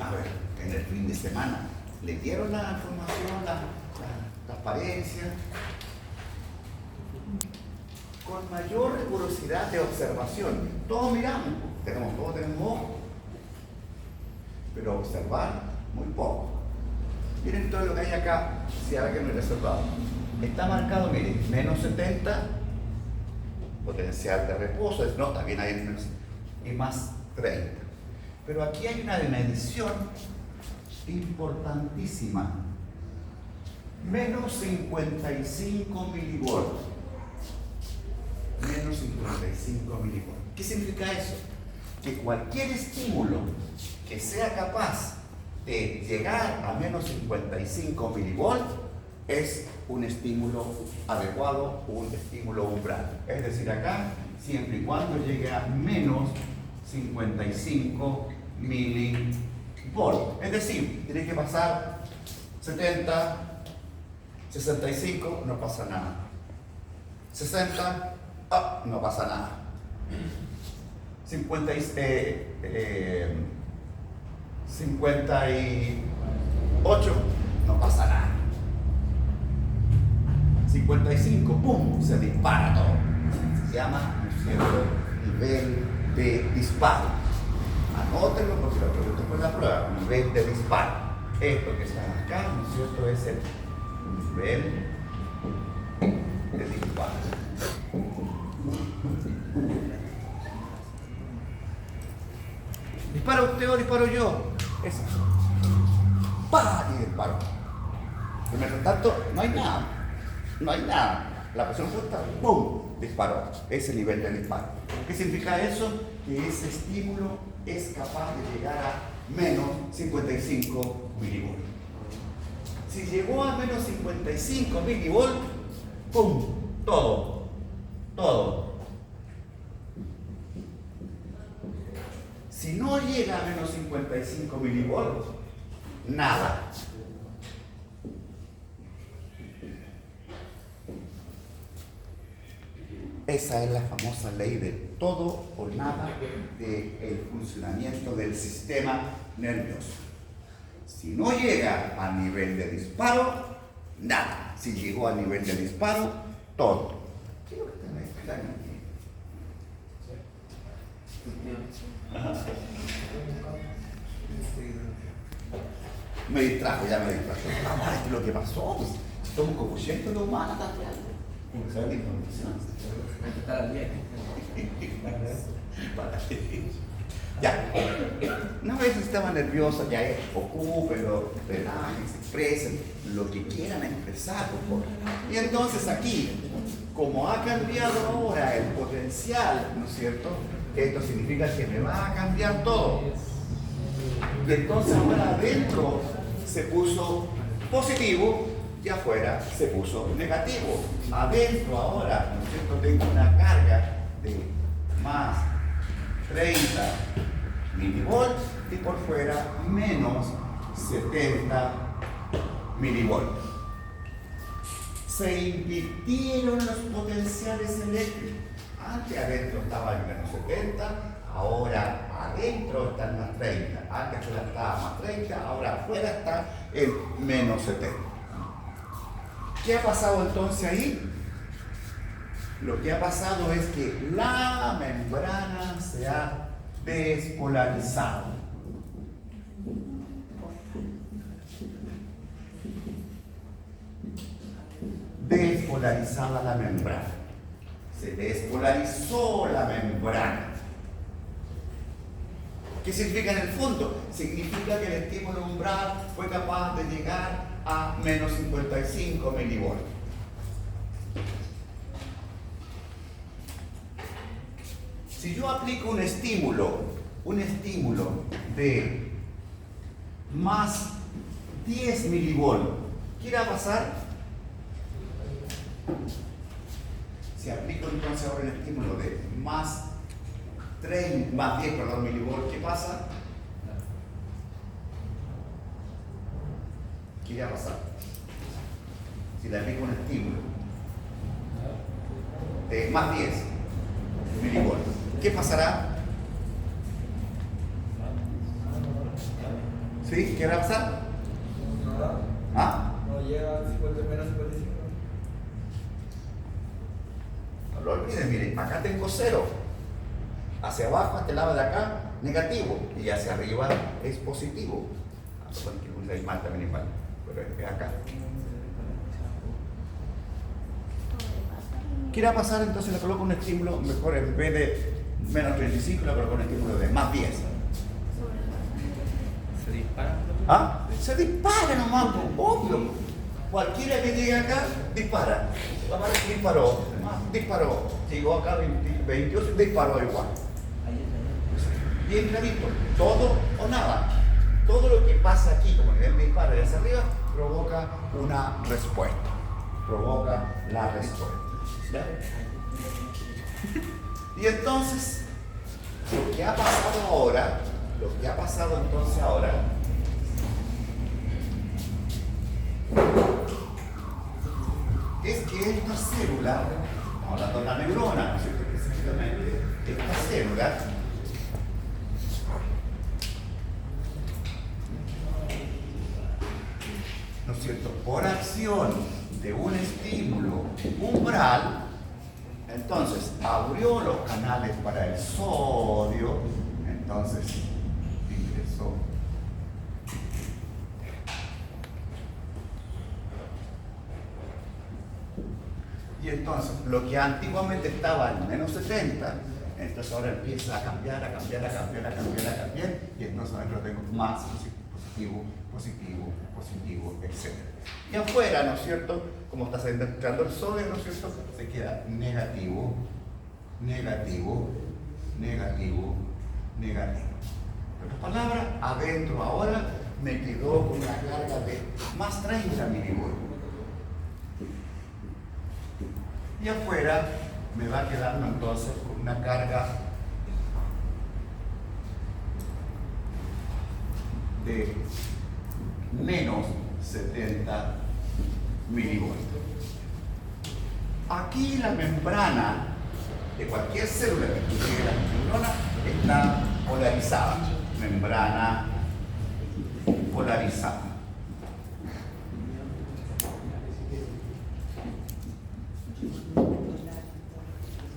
S1: A ver, en el fin de semana, ¿le dieron la información, la transparencia? Con mayor rigurosidad de observación. Todos miramos, todos tenemos ojos, pero observar muy poco. Miren todo lo que hay acá, si hay que me resultado. Está marcado, miren, menos 70, potencial de reposo, no, también hay menos, y más 30. Pero aquí hay una medición importantísima. Menos 55 milivolts. Menos 55 milivolts. ¿Qué significa eso? Que cualquier estímulo que sea capaz de llegar a menos 55 milivolts es un estímulo adecuado, un estímulo umbral. Es decir, acá, siempre y cuando llegue a menos 55 milivolts. Es decir, tiene que pasar 70, 65, no pasa nada. 60, no pasa nada. 58, no pasa nada. 55, ¡pum!, se dispara todo. Se llama, ¿no es cierto?, nivel de disparo. Anótenlo porque lo pregunto por la prueba. Nivel de disparo. Esto que está acá, ¿no es cierto?, es el nivel de disparo. ¿Dispara usted o disparo yo? Eso. ¡Pah! Y disparo. Y mientras tanto, no hay nada. No hay nada. La presión justa, ¡pum!, disparó. Ese nivel de disparo. ¿Qué significa eso? Que ese estímulo es capaz de llegar a menos 55 milivolts. Si llegó a menos 55 milivolts, ¡pum!, todo. Si no llega a menos 55 milivolts, nada. Esa es la famosa ley de todo o nada del funcionamiento del sistema nervioso. Si no llega a nivel de disparo, nada. Si llegó a nivel de disparo, todo. ¿Qué es lo que están explicando aquí? Me distrajo, ya me distrajo. Vamos, esto es lo que pasó. Pues, somos como 100 de humanos también. ¿Saben la información? Ya, una vez estaba nerviosa, ya ocúpenlo, relájense, expresen lo que quieran expresar, por favor. Y entonces aquí, como ha cambiado ahora el potencial, ¿no es cierto? Esto significa que me va a cambiar todo. Y entonces ahora adentro se puso positivo y afuera se puso negativo. Adentro ahora, ¿no es cierto?, tengo una carga de más 30 milivolts y por fuera menos 70 milivolts. Se invirtieron los potenciales eléctricos. Antes adentro estaba en menos 70, ahora adentro está en más 30. Antes afuera estaba más 30, ahora afuera está en menos 70. ¿Qué ha pasado entonces ahí? Lo que ha pasado es que la membrana se ha despolarizado. Despolarizada la membrana. Se despolarizó la membrana. ¿Qué significa en el fondo? Significa que el estímulo umbral fue capaz de llegar a menos 55 milivolts. Si yo aplico un estímulo de más 10 milivolts, ¿qué irá a pasar? Si aplico entonces ahora el estímulo de más 10 milivolts, ¿qué pasa? ¿Qué irá a pasar? Si le aplico un estímulo de más 10 milivolts, ¿qué pasará? ¿Sí? ¿Qué va a pasar? ¿Ah?
S3: No llega a 50 menos 55.
S1: No lo olviden, miren, acá tengo 0. Hacia abajo, a este lado de acá, negativo. Y hacia arriba es positivo. Hay mal también igual. pero es acá. ¿Qué irá a pasar? Entonces le coloco un estímulo, mejor en vez de menos 35, le coloco un estímulo de más 10.
S3: ¿Se dispara?
S1: ¿Ah? Se dispara nomás, pues, obvio. Cualquiera que llegue acá, dispara. Disparó. Llegó acá 28, disparó igual. Bien clarito, todo o nada. Todo lo que pasa aquí, como nivel de disparo y hacia arriba, provoca una respuesta. Provoca la respuesta. ¿Ya? Y entonces, lo que ha pasado ahora, es que esta célula, estamos hablando de la neurona, ¿no es cierto? Específicamente, esta célula ¿no es cierto? Por acción de un estímulo umbral, entonces abrió los canales para el sodio, entonces ingresó. Y entonces lo que antiguamente estaba en menos 70, entonces ahora empieza a cambiar, y entonces ahora lo tengo más positivo, etc. Y afuera, ¿no es cierto? Como está entrando el sodio, ¿no es cierto? Se queda negativo. En otras palabras, adentro ahora me quedó con una carga de más 30 milivolts. Y afuera me va quedando entonces con una carga de menos 70 milivolts. Aquí la membrana de cualquier célula que tuviera la neurona está polarizada. Membrana polarizada.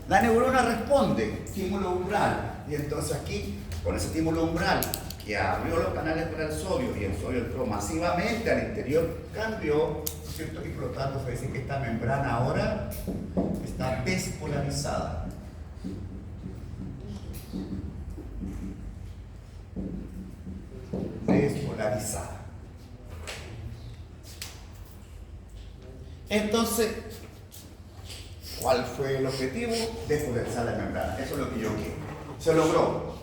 S1: La neurona responde, estímulo umbral, y entonces aquí, con ese estímulo umbral que abrió los canales para el sodio y el sodio entró masivamente al interior, cambió, ¿cierto? Y por lo tanto se dice que esta membrana ahora está despolarizada. Despolarizada. Entonces, ¿cuál fue el objetivo? Despolarizar la membrana. Eso es lo que yo quiero. Se logró,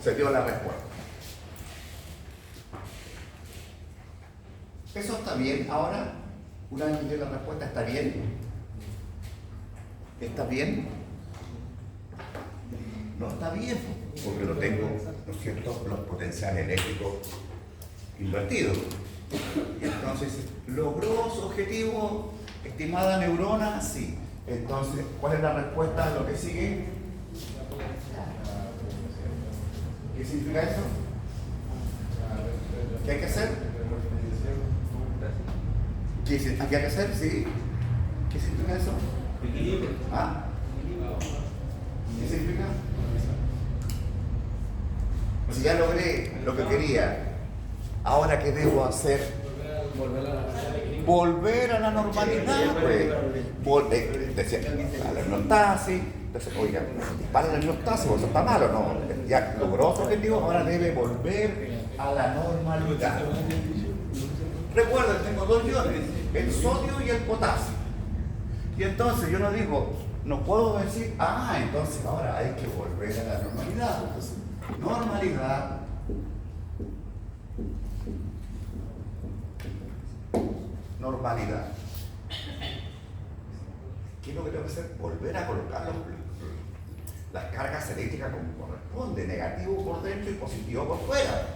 S1: se dio la respuesta. Eso está bien. Ahora, una vez que dio la respuesta, ¿está bien? ¿Está bien? No está bien, porque lo tengo, ¿no es cierto?, los potenciales eléctricos invertidos. Y entonces, ¿logró su objetivo, estimada neurona? Sí. Entonces, ¿cuál es la respuesta a lo que sigue? ¿Qué significa eso? ¿Qué hay que hacer? ¿Qué hay que hacer? Sí. ¿Qué significa eso? ¿Ah? ¿Qué significa? Si ya logré lo que quería, ¿ahora qué debo hacer? Volver a la normalidad, pues. Decía, a la hipnostasis. Entonces, oiga, para la hipnostasis, eso está malo, ¿no? Ya logró su objetivo, ahora debe volver a la normalidad. Recuerden, tengo dos iones, el sodio y el potasio. Y entonces yo no digo, no puedo decir, entonces ahora hay que volver a la normalidad. Entonces, normalidad. ¿Qué es lo que tengo que hacer? Volver a colocar las cargas eléctricas como corresponde, negativo por dentro y positivo por fuera.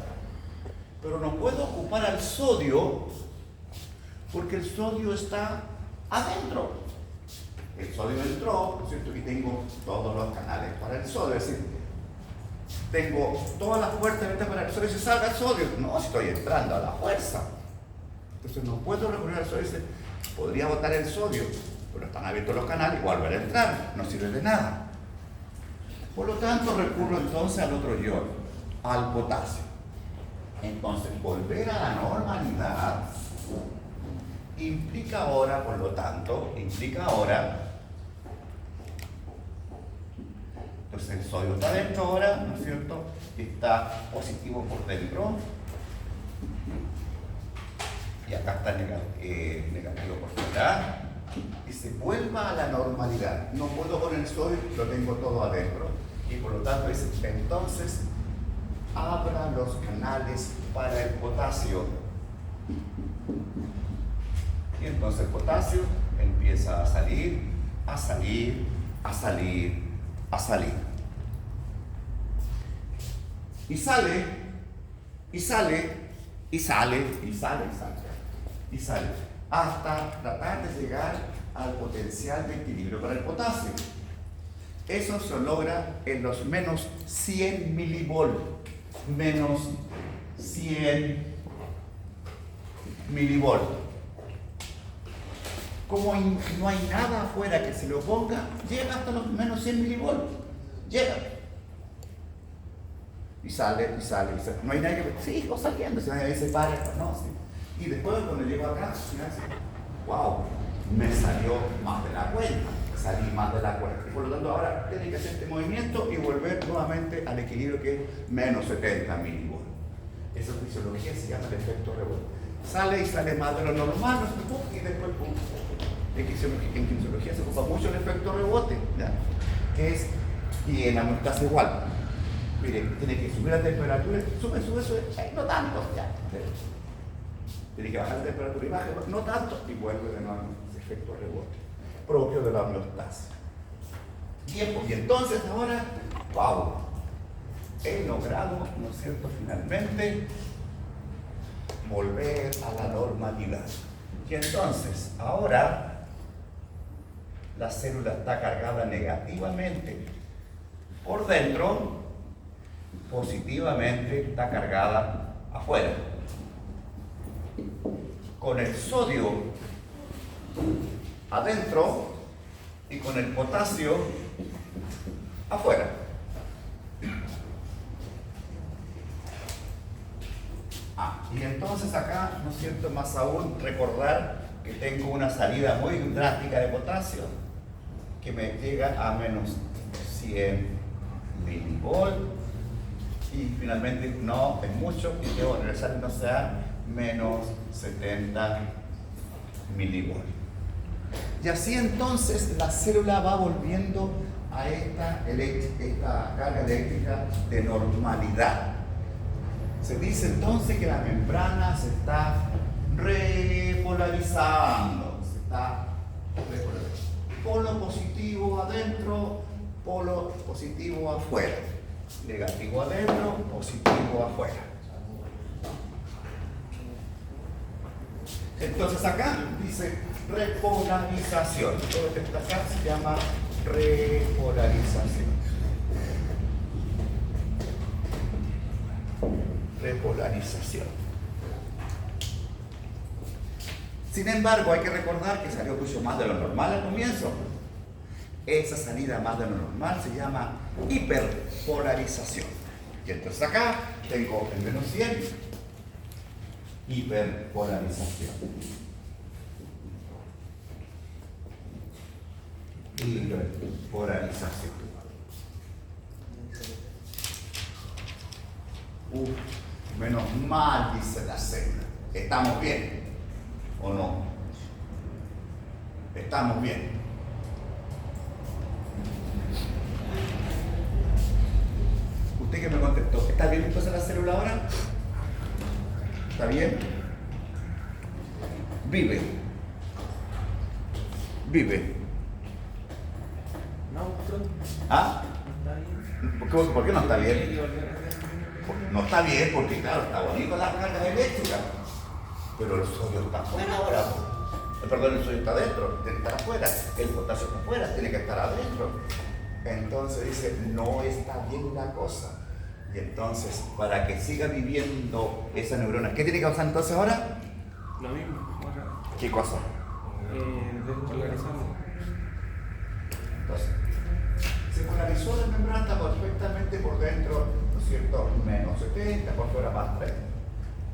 S1: Pero no puedo ocupar al sodio porque el sodio está adentro. El sodio entró, ¿no es cierto? Y tengo todos los canales para el sodio, es decir, tengo todas las puertas abiertas para el sodio y se salga el sodio. No, estoy entrando a la fuerza. Entonces no puedo recurrir al sodio. Podría botar el sodio, pero están abiertos los canales y volver a entrar. No sirve de nada. Por lo tanto, recurro entonces al otro ion, al potasio. Entonces, volver a la normalidad implica ahora, por lo tanto, entonces el sodio está dentro ahora, ¿no es cierto? Está positivo por dentro. Y acá está negativo por fuera. Y se vuelva a la normalidad. No puedo con el sodio, lo tengo todo adentro. Y por lo tanto, entonces, abra los canales para el potasio. Y entonces el potasio empieza a salir, a salir, a salir, a salir. Y sale, y sale, y sale, y sale, y sale, y sale, hasta tratar de llegar al potencial de equilibrio para el potasio. Eso se logra en los menos 100 milivolt, menos 100 milivolt. Como no hay nada afuera que se lo ponga, llega hasta los menos 100 milivolt. Llega. Y sale, y sale, y sale. No hay nadie que sigo saliendo, si nadie se para, no, sí. Y después cuando llego acá, wow, me salió más de la cuenta. Salí más de la cuenta. Y por lo tanto ahora tiene que hacer este movimiento y volver nuevamente al equilibrio que es menos 70 milivolt. Esa fisiología se llama el efecto rebote. Sale y sale más de lo normal, y después pum. En quinesiología se ocupa mucho el efecto rebote, ¿ya? Que es, y en la homeostasis igual. Mire, tiene que subir la temperatura, sube, no tanto, ya. Tiene que bajar la temperatura y baja, no tanto, y vuelve de nuevo ese efecto rebote, propio de la homeostasis. Tiempo, y entonces ahora, wow, he logrado, ¿no es cierto?, finalmente, volver a la normalidad. Y entonces, ahora, la célula está cargada negativamente por dentro, positivamente está cargada afuera. Con el sodio adentro y con el potasio afuera. Y entonces acá, ¿no es cierto?, más aún recordar que tengo una salida muy drástica de potasio que me llega a menos 100 milivolt y finalmente no es mucho y debo regresar no sea menos 70 milivolt. Y así entonces la célula va volviendo a esta carga eléctrica de normalidad. Se dice entonces que la membrana se está repolarizando, polo positivo adentro, polo positivo afuera, negativo adentro, positivo afuera. Entonces acá dice repolarización, todo lo que está acá se llama repolarización. Repolarización. Sin embargo, hay que recordar que salió mucho más de lo normal al comienzo. Esa salida más de lo normal se llama hiperpolarización. Y entonces acá tengo el menos 100, hiperpolarización. Hiperpolarización. Menos mal, dice la célula. ¿Estamos bien o no? Estamos bien. ¿Usted que me contestó? ¿Está bien entonces la célula ahora? ¿Está bien? Vive. Vive.
S3: No,
S1: ¿Ah?
S3: está bien.
S1: ¿Por qué no está bien? No está bien porque, claro, está bonito la carga eléctrica, pero el sodio está afuera ahora. Perdón, el sodio está adentro, tiene que estar afuera. El potasio está afuera, tiene que estar adentro. Entonces dice, no está bien la cosa. Y entonces, para que siga viviendo esa neurona, ¿qué tiene que pasar entonces ahora?
S3: Lo mismo. Ahora,
S1: ¿Qué cosa?
S3: despolarizando.
S1: Entonces, se polarizó la membrana perfectamente por dentro, ¿no es cierto? Menos 70, por fuera más 30.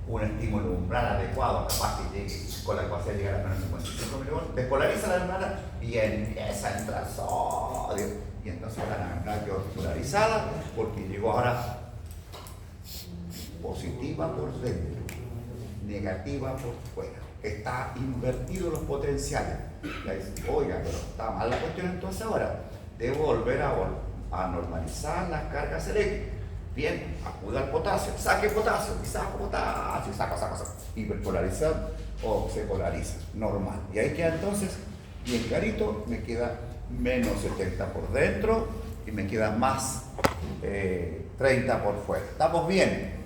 S1: un estímulo umbral adecuado, capaz que llegue con la capacidad de llegar a menos 55 milivolts, despolariza la membrana y empieza a entrar sodio. Y entonces la membrana quedó polarizada porque llegó ahora positiva por dentro, negativa por fuera. Está invertido los potenciales. Ya dice, oiga, pero está mal la cuestión entonces ahora. Debo volver a normalizar las cargas eléctricas. Bien, acuda al potasio, saque potasio, y saco potasio, saca. Hiperpolarizado o se polariza, normal. Y ahí queda entonces, bien clarito, me queda menos 70 por dentro y me queda más 30 por fuera. ¿Estamos bien?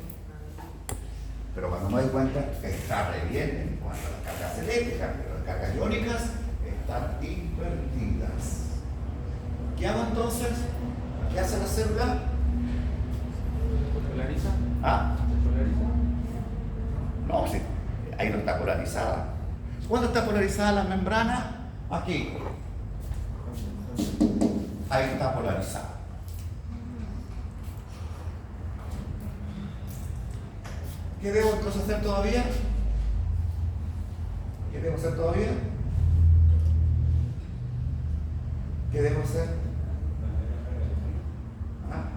S1: Pero cuando me doy cuenta, está re bien en cuanto a las cargas eléctricas, pero las cargas iónicas están invertidas. ¿Qué hago entonces? ¿Qué hace la célula?
S3: ¿Polariza?
S1: ¿Ah?
S3: ¿Polariza?
S1: No, sí, ahí no está polarizada. ¿Cuándo está polarizada la membrana? Aquí. Ahí está polarizada. ¿Qué debo entonces hacer todavía? ¿Qué debo hacer todavía? ¿Qué debo hacer? ¿Ah?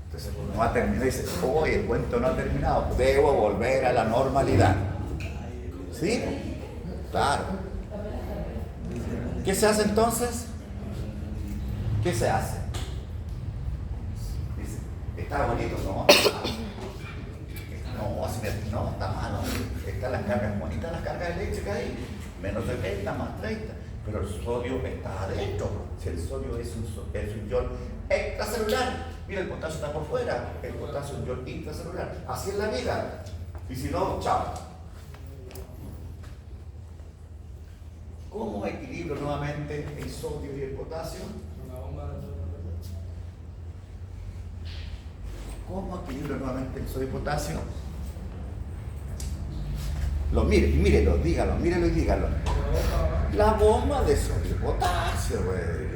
S1: Entonces no ha terminado, dice, hoy el cuento no ha terminado, debo volver a la normalidad. ¿Sí? Claro. ¿Qué se hace entonces? ¿Qué se hace? Dice, está bonito, ¿no? No, está malo. Están las cargas bonitas, las cargas eléctricas ahí, menos 70, más 30. Pero el sodio está adentro. Si el sodio es un ion extracelular, mira, el potasio está por fuera, el potasio es un ion intracelular. Así es la vida. Y si no, chao. ¿Cómo equilibro nuevamente el sodio y el potasio? ¿Cómo equilibro nuevamente el sodio y el potasio? Mírelo y dígalo. La bomba de sodio y potasio, güey.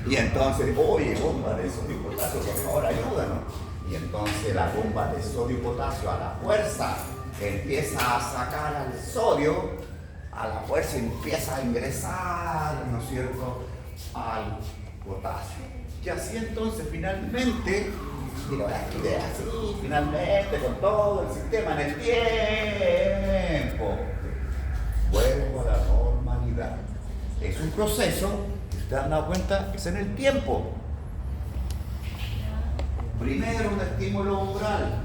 S1: Y entonces, oye, bomba de sodio y potasio, por favor, ayúdanos. Y entonces la bomba de sodio y potasio a la fuerza empieza a sacar al sodio, a la fuerza empieza a ingresar, ¿no es cierto?, al potasio. Y así entonces finalmente, finalmente con todo el sistema en el tiempo, vuelvo a la normalidad. Es un proceso, si ustedes han dado cuenta, es en el tiempo. Primero un estímulo umbral,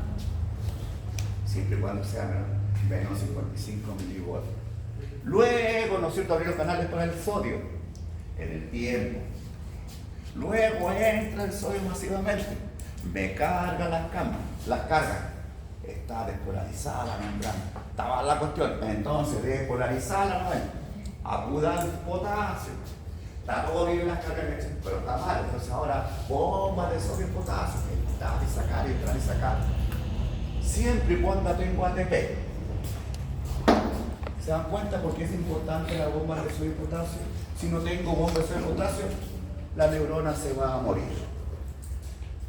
S1: siempre y cuando sea menos 55 milivolts. Luego, ¿no es cierto?, abrir los canales para el sodio, en el tiempo. Luego entra el sodio masivamente, me carga las cargas. Está despolarizada la membrana. Estaba la cuestión. Entonces, despolarizarla nuevamente. Acuda al potasio. Está todo bien las cargas, pero está mal. Entonces, ahora, bomba de sodio y potasio. Entrar y sacar. Siempre y cuando tengo ATP. ¿Se dan cuenta por qué es importante la bomba de sodio y potasio? Si no tengo bomba de sodio y potasio, la neurona se va a morir.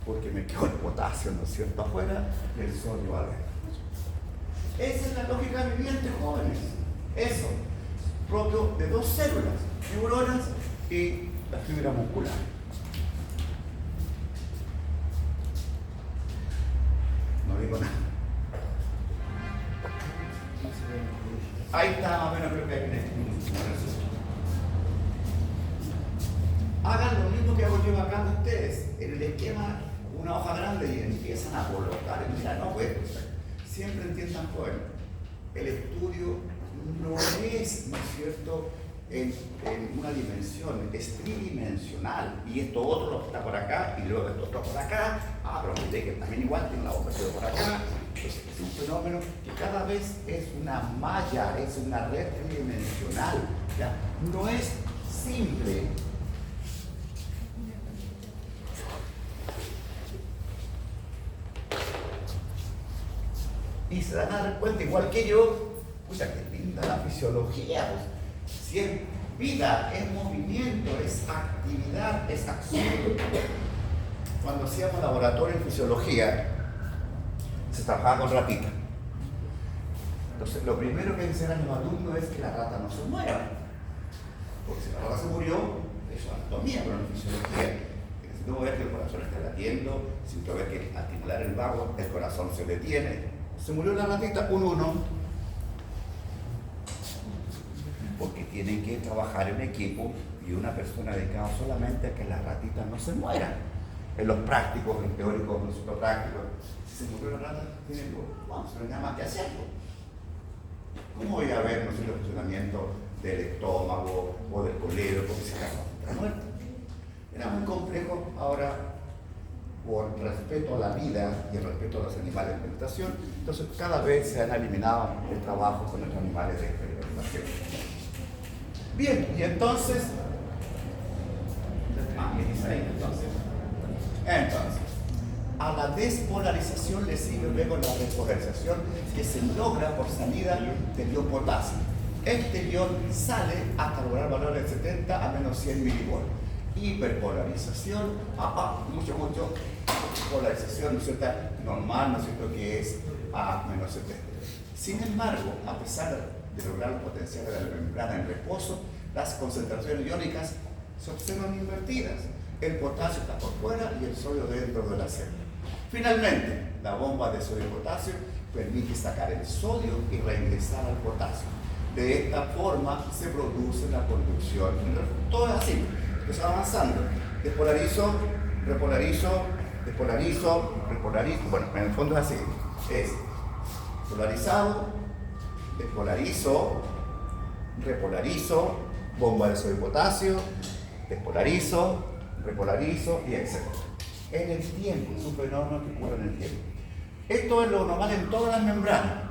S1: Porque me quedó el potasio, ¿no es cierto?, afuera y el sodio adentro. Esa es la lógica viviente, jóvenes. Eso, propio de dos células, neuronas y la fibra muscular. No digo nada. Ahí está más o menos, creo que hay que hagan lo mismo que hago yo acá con ustedes. En el esquema, una hoja grande y empiezan a colocar. Mira, no puede. Siempre entiendan, joven, el estudio no es, ¿no es cierto?, en una dimensión, es tridimensional. Y esto otro está por acá y luego esto otro por acá. Pero que también igual tiene la boca por acá. Es un fenómeno que cada vez es una malla, es una red tridimensional. ¿Ya? No es simple. Y se dan a dar cuenta, igual que yo, pucha, que linda la fisiología, pues. Si es vida, es movimiento, es actividad, es acción. cuando hacíamos laboratorio en fisiología, se trabajaba con ratitas. Entonces, lo primero que dicen a los alumnos es que la rata no se mueva. Porque si la rata se murió, eso es anatomía, pero en fisiología. Necesito ver que el corazón está latiendo, necesito ver que al estimular el vago, el corazón se detiene. Se murió la ratita, uno. Porque tienen que trabajar en equipo y una persona dedicada solamente a que las ratitas no se mueran. En los prácticos, en teóricos, en los prácticos, si se murió la rata, tienen se no hay nada más que hacerlo. ¿Cómo voy a ver el funcionamiento del estómago o del colero porque se está muerto? Era muy complejo. Ahora, por respeto a la vida y el respeto a los animales de experimentación, entonces cada vez se han eliminado el trabajo con los animales de experimentación. Bien, y entonces, entonces, a la despolarización le sigue luego la repolarización que se logra por salida del ion potasio. Este ion sale hasta lograr valores de 70 a menos 100 milivolts. Hiperpolarización, mucho, polarización, ¿no es cierto? Normal, ¿no es cierto?, que es a menos 70. Sin embargo, a pesar de lograr el potencial de la membrana en reposo, las concentraciones iónicas se observan invertidas. El potasio está por fuera y el sodio dentro de la célula. Finalmente, la bomba de sodio y potasio permite sacar el sodio y reingresar al potasio. De esta forma se produce la conducción. Todo es así. Estoy avanzando. Despolarizo, repolarizo, despolarizo, repolarizo. Bueno, en el fondo es así. Es polarizado, despolarizo, repolarizo, bomba de sodio y potasio, despolarizo, repolarizo y etc. En el tiempo, es un fenómeno que ocurre en el tiempo. Esto es lo normal en todas las membranas.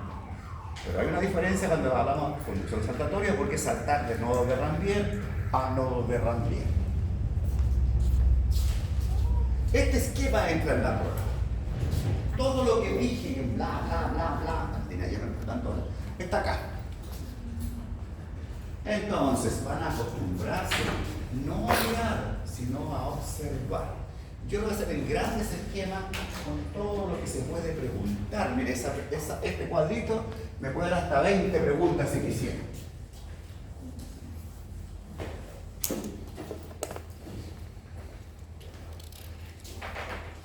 S1: Pero hay una diferencia cuando hablamos de conducción saltatoria, porque es saltar de nodos de Ranvier a nodos de Ranvier. Este esquema entra en la prueba. Todo lo que dije, bla, está acá. Entonces van a acostumbrarse no a mirar, sino a observar. Yo voy a hacer el grandes esquema con todo lo que se puede preguntar. Mire, este cuadrito me puede dar hasta 20 preguntas si quisiera.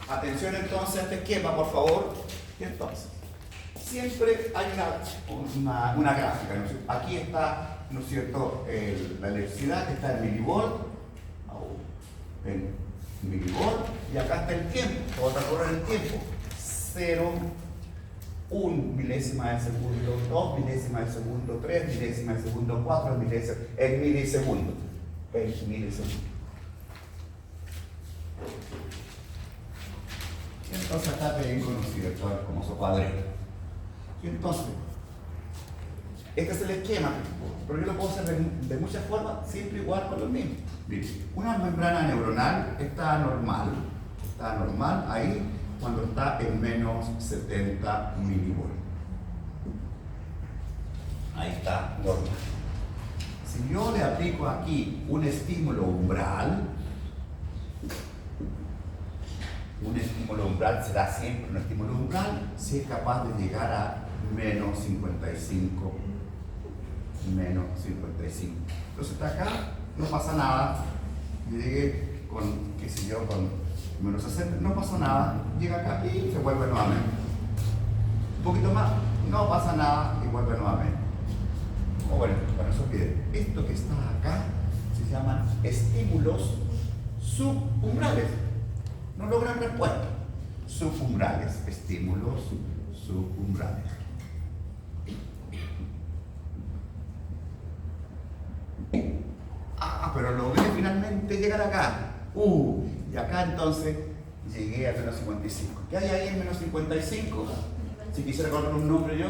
S1: Atención entonces a este esquema, por favor. Y entonces, siempre hay una gráfica, ¿no es cierto? Aquí está, ¿no es cierto?, la electricidad que está en milivolt, y acá está el tiempo, todo transcurre el tiempo. 0, 1 milésima de segundo, 2 milésimas de segundo, 3 milésimas de segundo, 4 milésimas, el milisegundo. Entonces acá bien conocido como su cuadrito. Y entonces, este es el esquema, pero yo lo puedo hacer de muchas formas, siempre igual con lo mismo. Una membrana neuronal está normal ahí cuando está en menos 70 milivolts. Ahí está normal. Si yo le aplico aquí un estímulo umbral será siempre un estímulo umbral si es capaz de llegar a menos 55. Entonces está acá, no pasa nada. Yo llegué con, qué sé yo, con menos 60, no pasa nada. Llega acá y se vuelve nuevamente. Un poquito más, no pasa nada y vuelve nuevamente. O bueno, para eso olviden. Esto que está acá se llaman estímulos subumbrales. No logran respuesta. Subumbrales, estímulos subumbrales. Pero logré finalmente llegar acá. Y acá entonces llegué a menos 55. ¿Qué hay ahí en menos 55? Si quisiera colocar un nombre yo,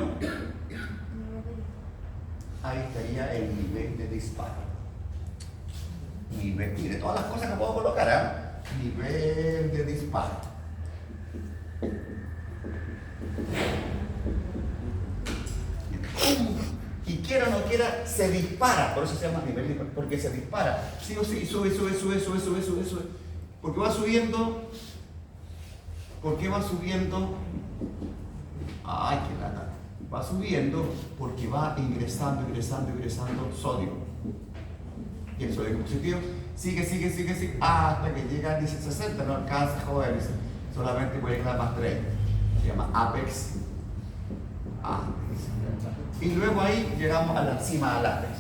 S1: ahí estaría el nivel de disparo. Nivel, mire, todas las cosas que puedo colocar, nivel de disparo. Y quiera o no quiera, se dispara, por eso se llama nivel de, porque se dispara. Sí o sí, sube. Porque va subiendo ¿Por qué va subiendo? Ay, qué lata. Va subiendo porque va ingresando sodio. Y el sodio positivo sigue, hasta que llega, dice 60, no alcanza, joder, dice, solamente puede llegar más 3. Se llama apex. Y luego ahí llegamos a la cima del apex.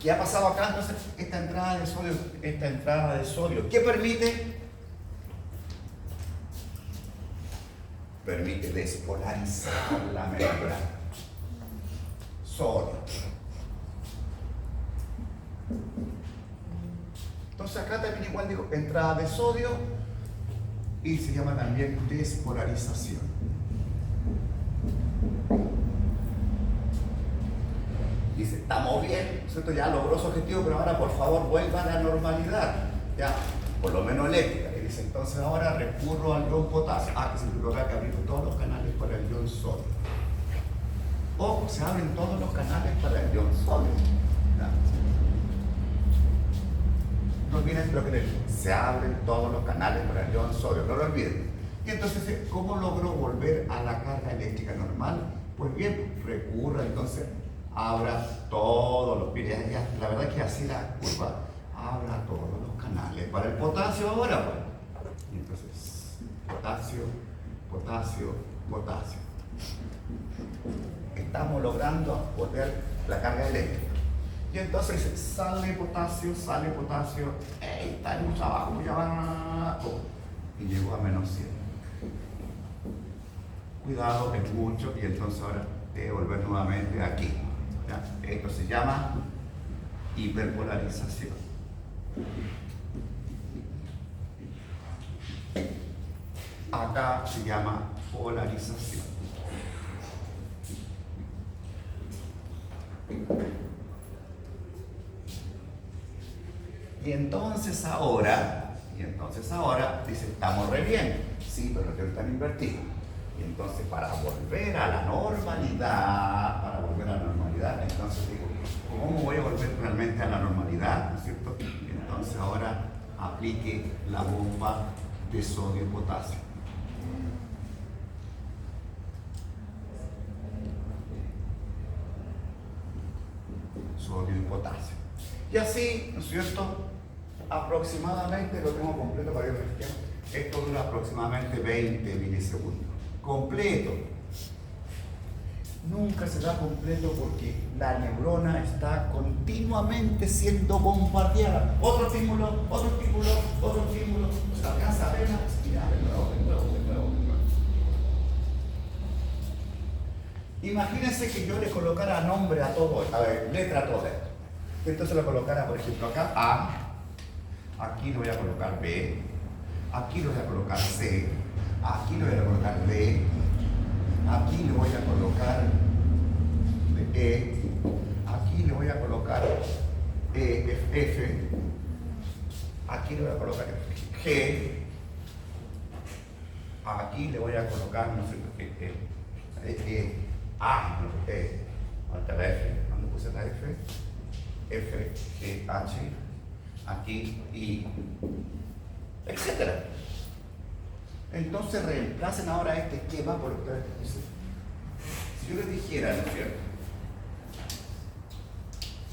S1: ¿Qué ha pasado acá? Entonces, esta entrada de sodio, ¿qué permite? Permite despolarizar la membrana. Sodio. Entonces acá también igual digo entrada de sodio y se llama también despolarización. Dice, estamos bien, ¿cierto? Ya logró su objetivo, pero ahora por favor vuelva a la normalidad, ya, por lo menos eléctrica. Y dice, entonces ahora recurro al ion potasio. Que se me olvidó que abrir todos los canales para el ion sodio. O se abren todos los canales para el ion sodio. ¿Ya? No olviden lo que les digo, se abren todos los canales para el ion sodio, no lo olviden. Y entonces, ¿cómo logro volver a la carga eléctrica normal? Pues bien, recurra entonces, abra todos los, ya, la verdad es que así la curva, abra todos los canales para el potasio ahora, pues. Y entonces, potasio. Estamos logrando volver la carga eléctrica. Y entonces sale potasio, está mucho abajo, ya va, y llegó a menos 100. Cuidado, es mucho, y entonces ahora debe volver nuevamente aquí. ¿Ya? Esto se llama hiperpolarización. Acá se llama polarización. Y entonces ahora, dice, estamos re bien. Sí, pero que están invertidos. Y entonces para volver a la normalidad, entonces digo, ¿cómo voy a volver realmente a la normalidad? ¿No es cierto? Y entonces ahora aplique la bomba de sodio y potasio. Sodio y potasio. Y así, ¿no es cierto? Aproximadamente, lo tengo completo para ir al esquema. Esto dura aproximadamente 20 milisegundos. Completo. Nunca será completo porque la neurona está continuamente siendo bombardeada. Otro estímulo. Se alcanza apenas y ya, de nuevo. Imagínense que yo le colocara nombre a todo, letra a todo esto. Entonces lo colocara, por ejemplo, acá A, aquí le voy a colocar B, aquí le voy a colocar C, aquí le voy a colocar D, aquí le voy a colocar E, aquí le voy a colocar F, aquí le voy a colocar G, aquí le voy a colocar, no sé, falta la F, ¿dónde puse la F? F, G, H, aquí, I, etc. Entonces reemplacen ahora este esquema por ustedes. Si yo les dijera, ¿no es cierto?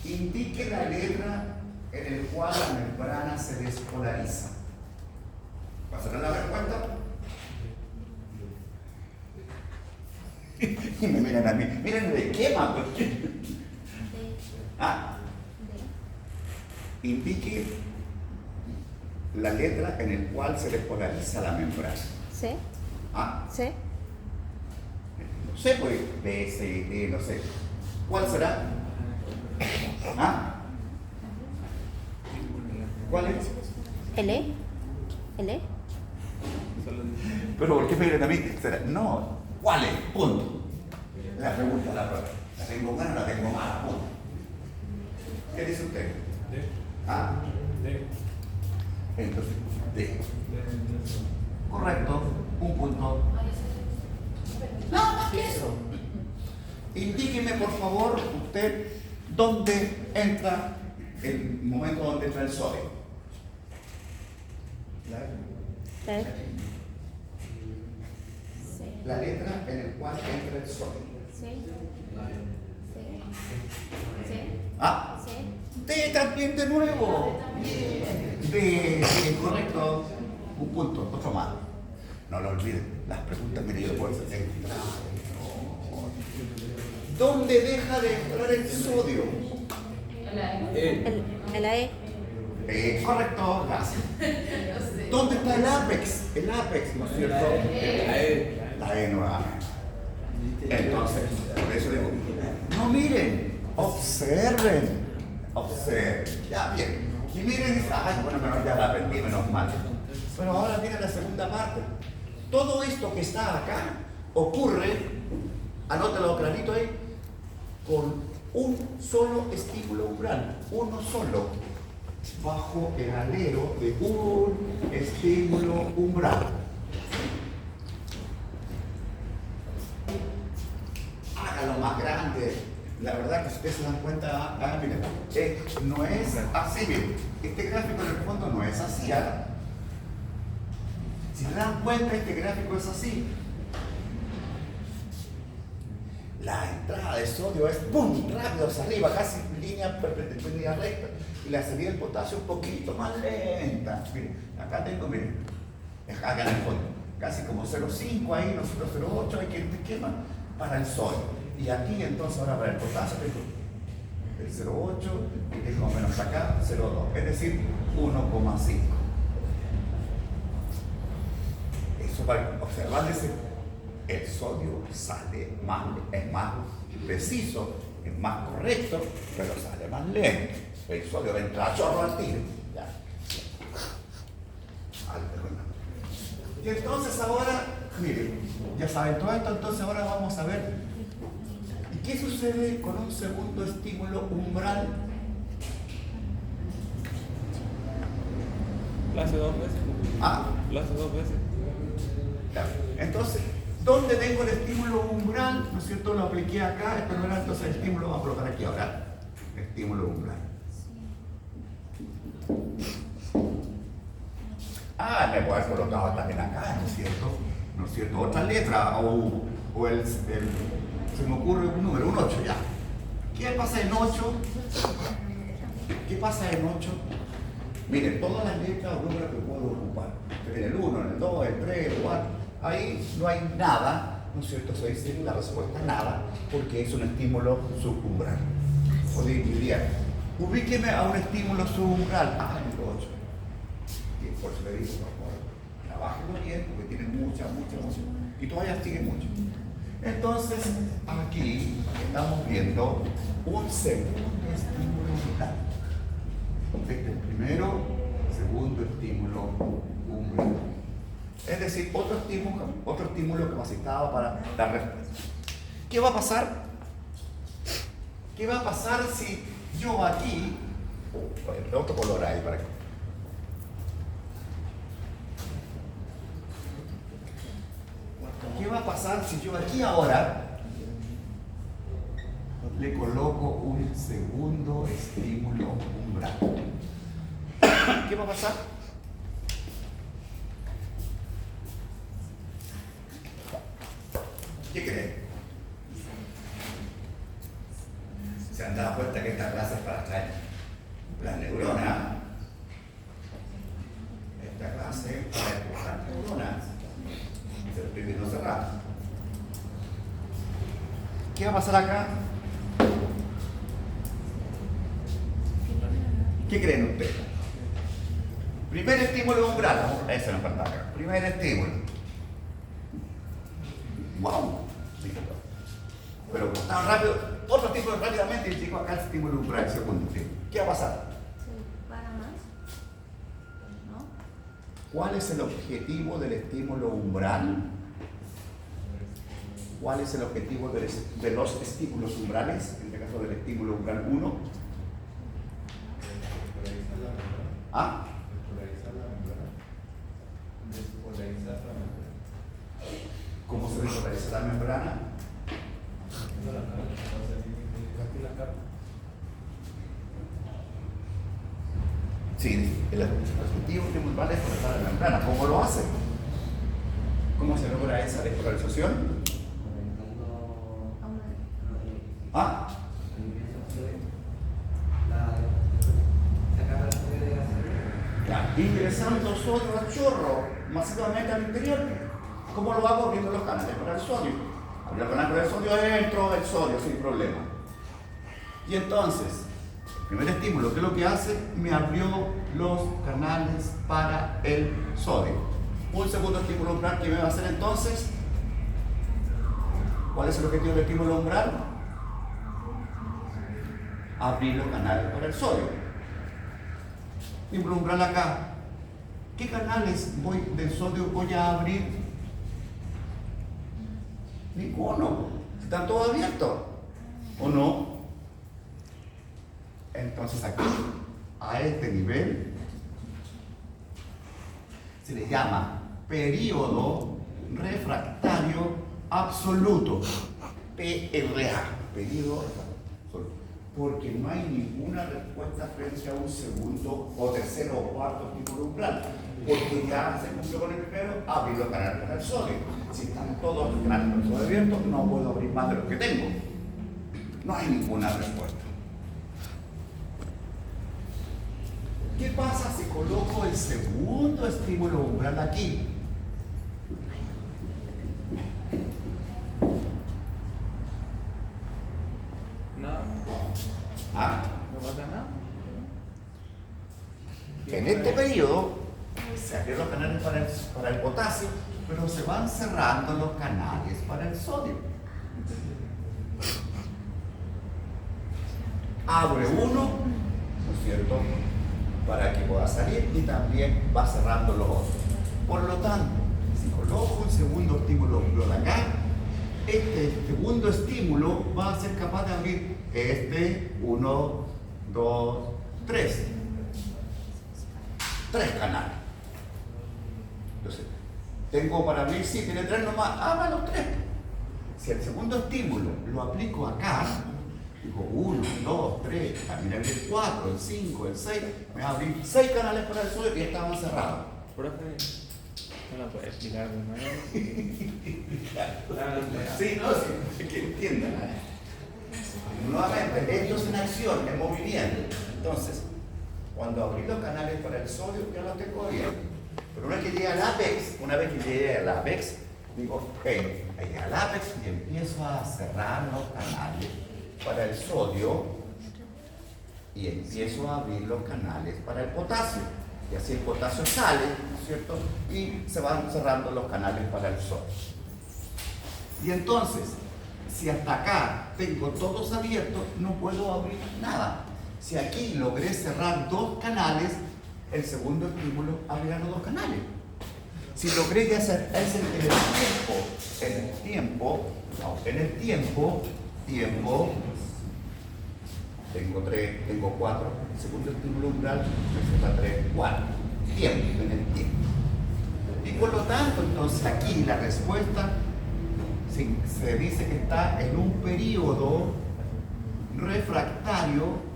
S1: Indique la letra en el cual la membrana se despolariza. ¿Pasará la respuesta? Y me miran a mí, miren el esquema, porque... Indique la letra en el cual se despolariza la membrana.
S2: C. C.
S1: No sé, pues, B, C, D, no sé. ¿Cuál será? ¿Cuál es?
S2: L.
S1: Pero ¿por qué me miran a mí? No, ¿cuál es? Punto. La pregunta, la prueba. ¿La tengo buena o la tengo mala? Punto. ¿Qué dice usted? D. Entonces, D. Correcto, un punto. No, más que eso. Indíqueme, por favor, usted, dónde entra el momento donde entra el sodio. la letra en el cual entra el sodio.
S2: C. C. C.
S1: Ah,
S2: C.
S1: D también de nuevo. D, correcto. Un punto, otro más. No lo olviden, las preguntas me yo puedo hacer. ¿Dónde deja de entrar el sodio?
S2: En la E.
S1: Correcto, gracias. ¿Dónde está el apex? El apex, ¿no es cierto? La E nuevamente. Entonces, por eso digo, no miren, observen. Ya, bien. Y miren, dicen, ay, bueno, ya la aprendí, menos mal. Pero ahora viene la segunda parte. Todo esto que está acá ocurre, anótalo clarito ahí, con un solo estímulo umbral, uno solo, bajo el alero de un estímulo umbral. Hágalo más grande. La verdad que si ustedes se dan cuenta, miren, no es así, miren. Este gráfico en el fondo no es así. Si se dan cuenta, este gráfico es así. La entrada de sodio es ¡pum! Rápido hacia arriba, casi línea recta. Y la salida del potasio un poquito más lenta. Miren, acá tengo, miren, acá en el fondo, casi como 0,5 ahí, nosotros 0,8, hay que esquema para el sodio. Y aquí entonces ahora para el potasio tengo el 0,8 y tengo menos acá 0,2, es decir, 1,5. Eso para observar el sodio sale más, es más preciso, es más correcto, pero sale más lento. El sodio entra a chorro al tiro. Ya. Y entonces ahora, miren, ya saben todo esto, entonces ahora vamos a ver. ¿Y qué sucede con un segundo estímulo umbral?
S3: Lo hace 2 veces. Lo hace 2 veces.
S1: Claro. Entonces, ¿dónde tengo el estímulo umbral? ¿No es cierto? Lo apliqué acá, esto no era, entonces el estímulo lo vamos a colocar aquí ahora. Estímulo umbral. Me puedo haber colocado también acá, ¿no es cierto? ¿No es cierto? Otra letra o se me ocurre un número, un 8 ya. ¿Qué pasa en 8? ¿Qué pasa en 8? Miren, todas las letras o números que puedo ocupar. En el 1, en el 2, el 3, el 4. Ahí no hay nada, ¿no es cierto? Se dice la respuesta nada, porque es un estímulo subumbral. O diría, ubíqueme a un estímulo subumbral. El 8. Y por eso le digo, por favor, trabájenlo bien, porque tiene mucha. Y todavía sigue mucho. Entonces, aquí estamos viendo un segundo estímulo umbral. Este es el primero, segundo estímulo umbral. Es decir, otro estímulo capacitado para dar respuesta. ¿Qué va a pasar? ¿Qué va a pasar si yo aquí, otro color ahí para que... ¿Qué va a pasar si yo aquí ahora le coloco un segundo estímulo umbral? ¿Qué va a pasar? ¿Qué creen? ¿Se han dado cuenta que esta clase es para atraer las neuronas? Esta clase es para empujar neuronas. Se lo estoy viendo cerrado. ¿Qué va a pasar acá? ¿Qué creen ustedes? Primer estímulo umbral. Ese no falta acá. Primer estímulo. ¡Wow! Pero como estaba rápido, otro estímulo rápidamente y llegó acá el estímulo umbral, el segundo estímulo. ¿Qué va a pasar?
S2: Se para más. ¿No?
S1: ¿Cuál es el objetivo del estímulo umbral? ¿Cuál es el objetivo de los estímulos umbrales? En este caso del estímulo umbral 1. ¿Ah? ¿Cómo se despolariza la membrana? Sí, el objetivo umbral es polarizar la membrana. ¿Cómo lo hace? ¿Cómo se logra esa despolarización? ¿Ah? Ya, ingresando sodio al chorro masivamente al interior. ¿Cómo lo hago? Abriendo los canales para el sodio. Abrir el canal para el sodio, entro el sodio sin problema. Y entonces, el primer estímulo, ¿qué es lo que hace? Me abrió los canales para el sodio. Un segundo estímulo umbral, ¿qué me va a hacer entonces? ¿Cuál es el objetivo del estímulo umbral? Abrir los canales para el sodio. Estímulo umbral acá. ¿Qué canales del sodio voy a abrir? Ninguno. Están todos abiertos. ¿O no? Entonces aquí, a este nivel, se le llama período refractario absoluto. PRA. Período absoluto. Porque no hay ninguna respuesta frente a un segundo o tercero o cuarto estímulo umbral. Porque ya se cumplió con el primero, abrir los canales para el sodio. Si están todos los canales para el sodio abiertos, no puedo abrir más de los que tengo. No hay ninguna respuesta. ¿Qué pasa si coloco el segundo estímulo umbral aquí?
S3: Nada.
S1: ¿Ah?
S3: No pasa nada.
S1: En este periodo se abrieron los canales para el potasio, pero se van cerrando los canales para el sodio. Abre uno, ¿no es cierto?, para que pueda salir y también va cerrando los otros. Por lo tanto, si coloco un segundo estímulo umbral acá, este segundo estímulo va a ser capaz de abrir este 1, 2, 3. 3 canales. Entonces, tengo para abrir, sí, tiene 3 nomás, abra los 3. Si el segundo estímulo lo aplico acá, digo 1, 2, 3, también abrir el 4, el 5, el 6, me va a abrir 6 canales para el sodio y estaban cerrados.
S3: Profe, no la puede explicar de nuevo.
S1: Sí, no, sí, es que entiendan. Nuevamente, esto es en acción, en movimiento. Entonces, cuando abrí los canales para el sodio, ya los tengo abiertos. Pero una vez que llegue al apex, digo, ok, llegué al apex y empiezo a cerrar los canales para el sodio y empiezo a abrir los canales para el potasio. Y así el potasio sale, ¿no es cierto? Y se van cerrando los canales para el sodio. Y entonces, si hasta acá tengo todos abiertos, no puedo abrir nada. Si aquí logré cerrar 2 canales, el segundo estímulo abrirá los 2 canales. Si logré ya hacer en el tiempo, tengo 4, el segundo estímulo umbral, me 3, 4. Tiempo, en el tiempo. Y por lo tanto, entonces aquí la respuesta se dice que está en un periodo refractario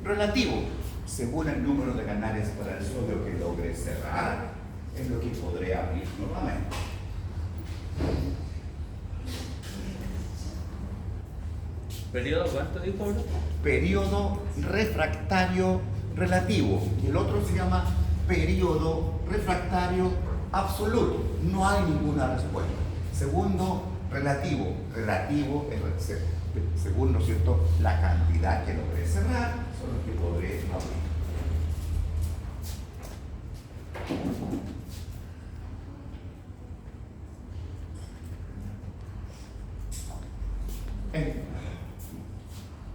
S1: relativo, según el número de canales para el sodio que logre cerrar, es lo que podré abrir nuevamente.
S3: ¿Periodo cuánto dijo, bro?
S1: Periodo refractario relativo, y el otro se llama periodo refractario absoluto. No hay ninguna respuesta. Segundo, relativo es según, ¿no es cierto?, la cantidad que logré cerrar, son los que podré abrir.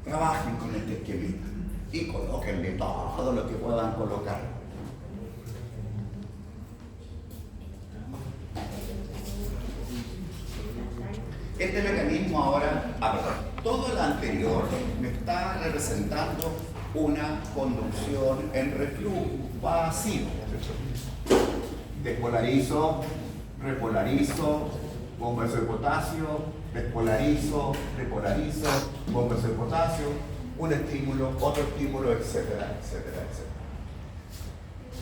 S1: Trabajen con este esquemita y colóquenle todo lo que puedan colocar. Este mecanismo ahora, todo lo anterior me está representando una conducción en reflujo vacío. Despolarizo, repolarizo, pongo eso de potasio, despolarizo, repolarizo, pongo eso de potasio, un estímulo, otro estímulo, etcétera, etcétera, etcétera.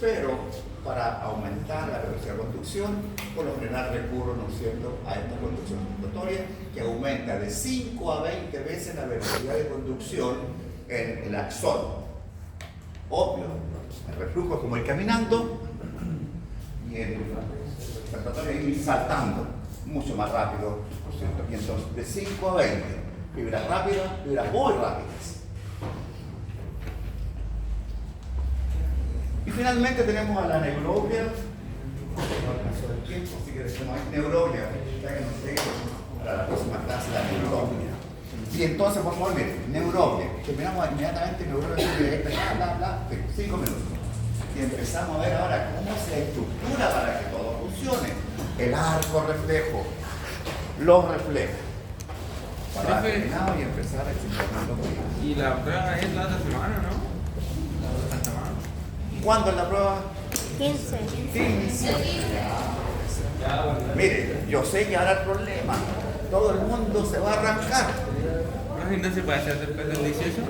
S1: pero para aumentar la velocidad de conducción, por lo general recurro, ¿no es cierto?, a esta conducción rotatoria que aumenta de 5 a 20 veces la velocidad de conducción en el axón. Obvio, el reflujo es como ir caminando y el rotatorio es ir saltando mucho más rápido, por cierto. Y entonces, de 5 a 20, fibras rápidas, fibras muy rápidas. Y finalmente tenemos a la neuroglia. No alcanzó el tiempo, así que decimos neuroglia, ya que nos llegue para la próxima clase la neuroglia. Y entonces, por favor, miren, neuroglia. Terminamos inmediatamente neuroglia, bla, bla, bla, 5 minutos. Y empezamos a ver ahora cómo es la estructura para que todo funcione. El arco reflejo, los reflejos. Para
S3: Profe.
S1: terminar y empezar a explicar los días.
S3: Y la prueba es la otra semana, ¿no? La otra semana.
S1: ¿Cuándo es la prueba?
S2: 15.
S1: 15.
S3: Ya, bueno.
S1: Mire, yo sé que ahora el problema, todo el mundo se va a arrancar.
S3: ¿No se puede hacer después del 18?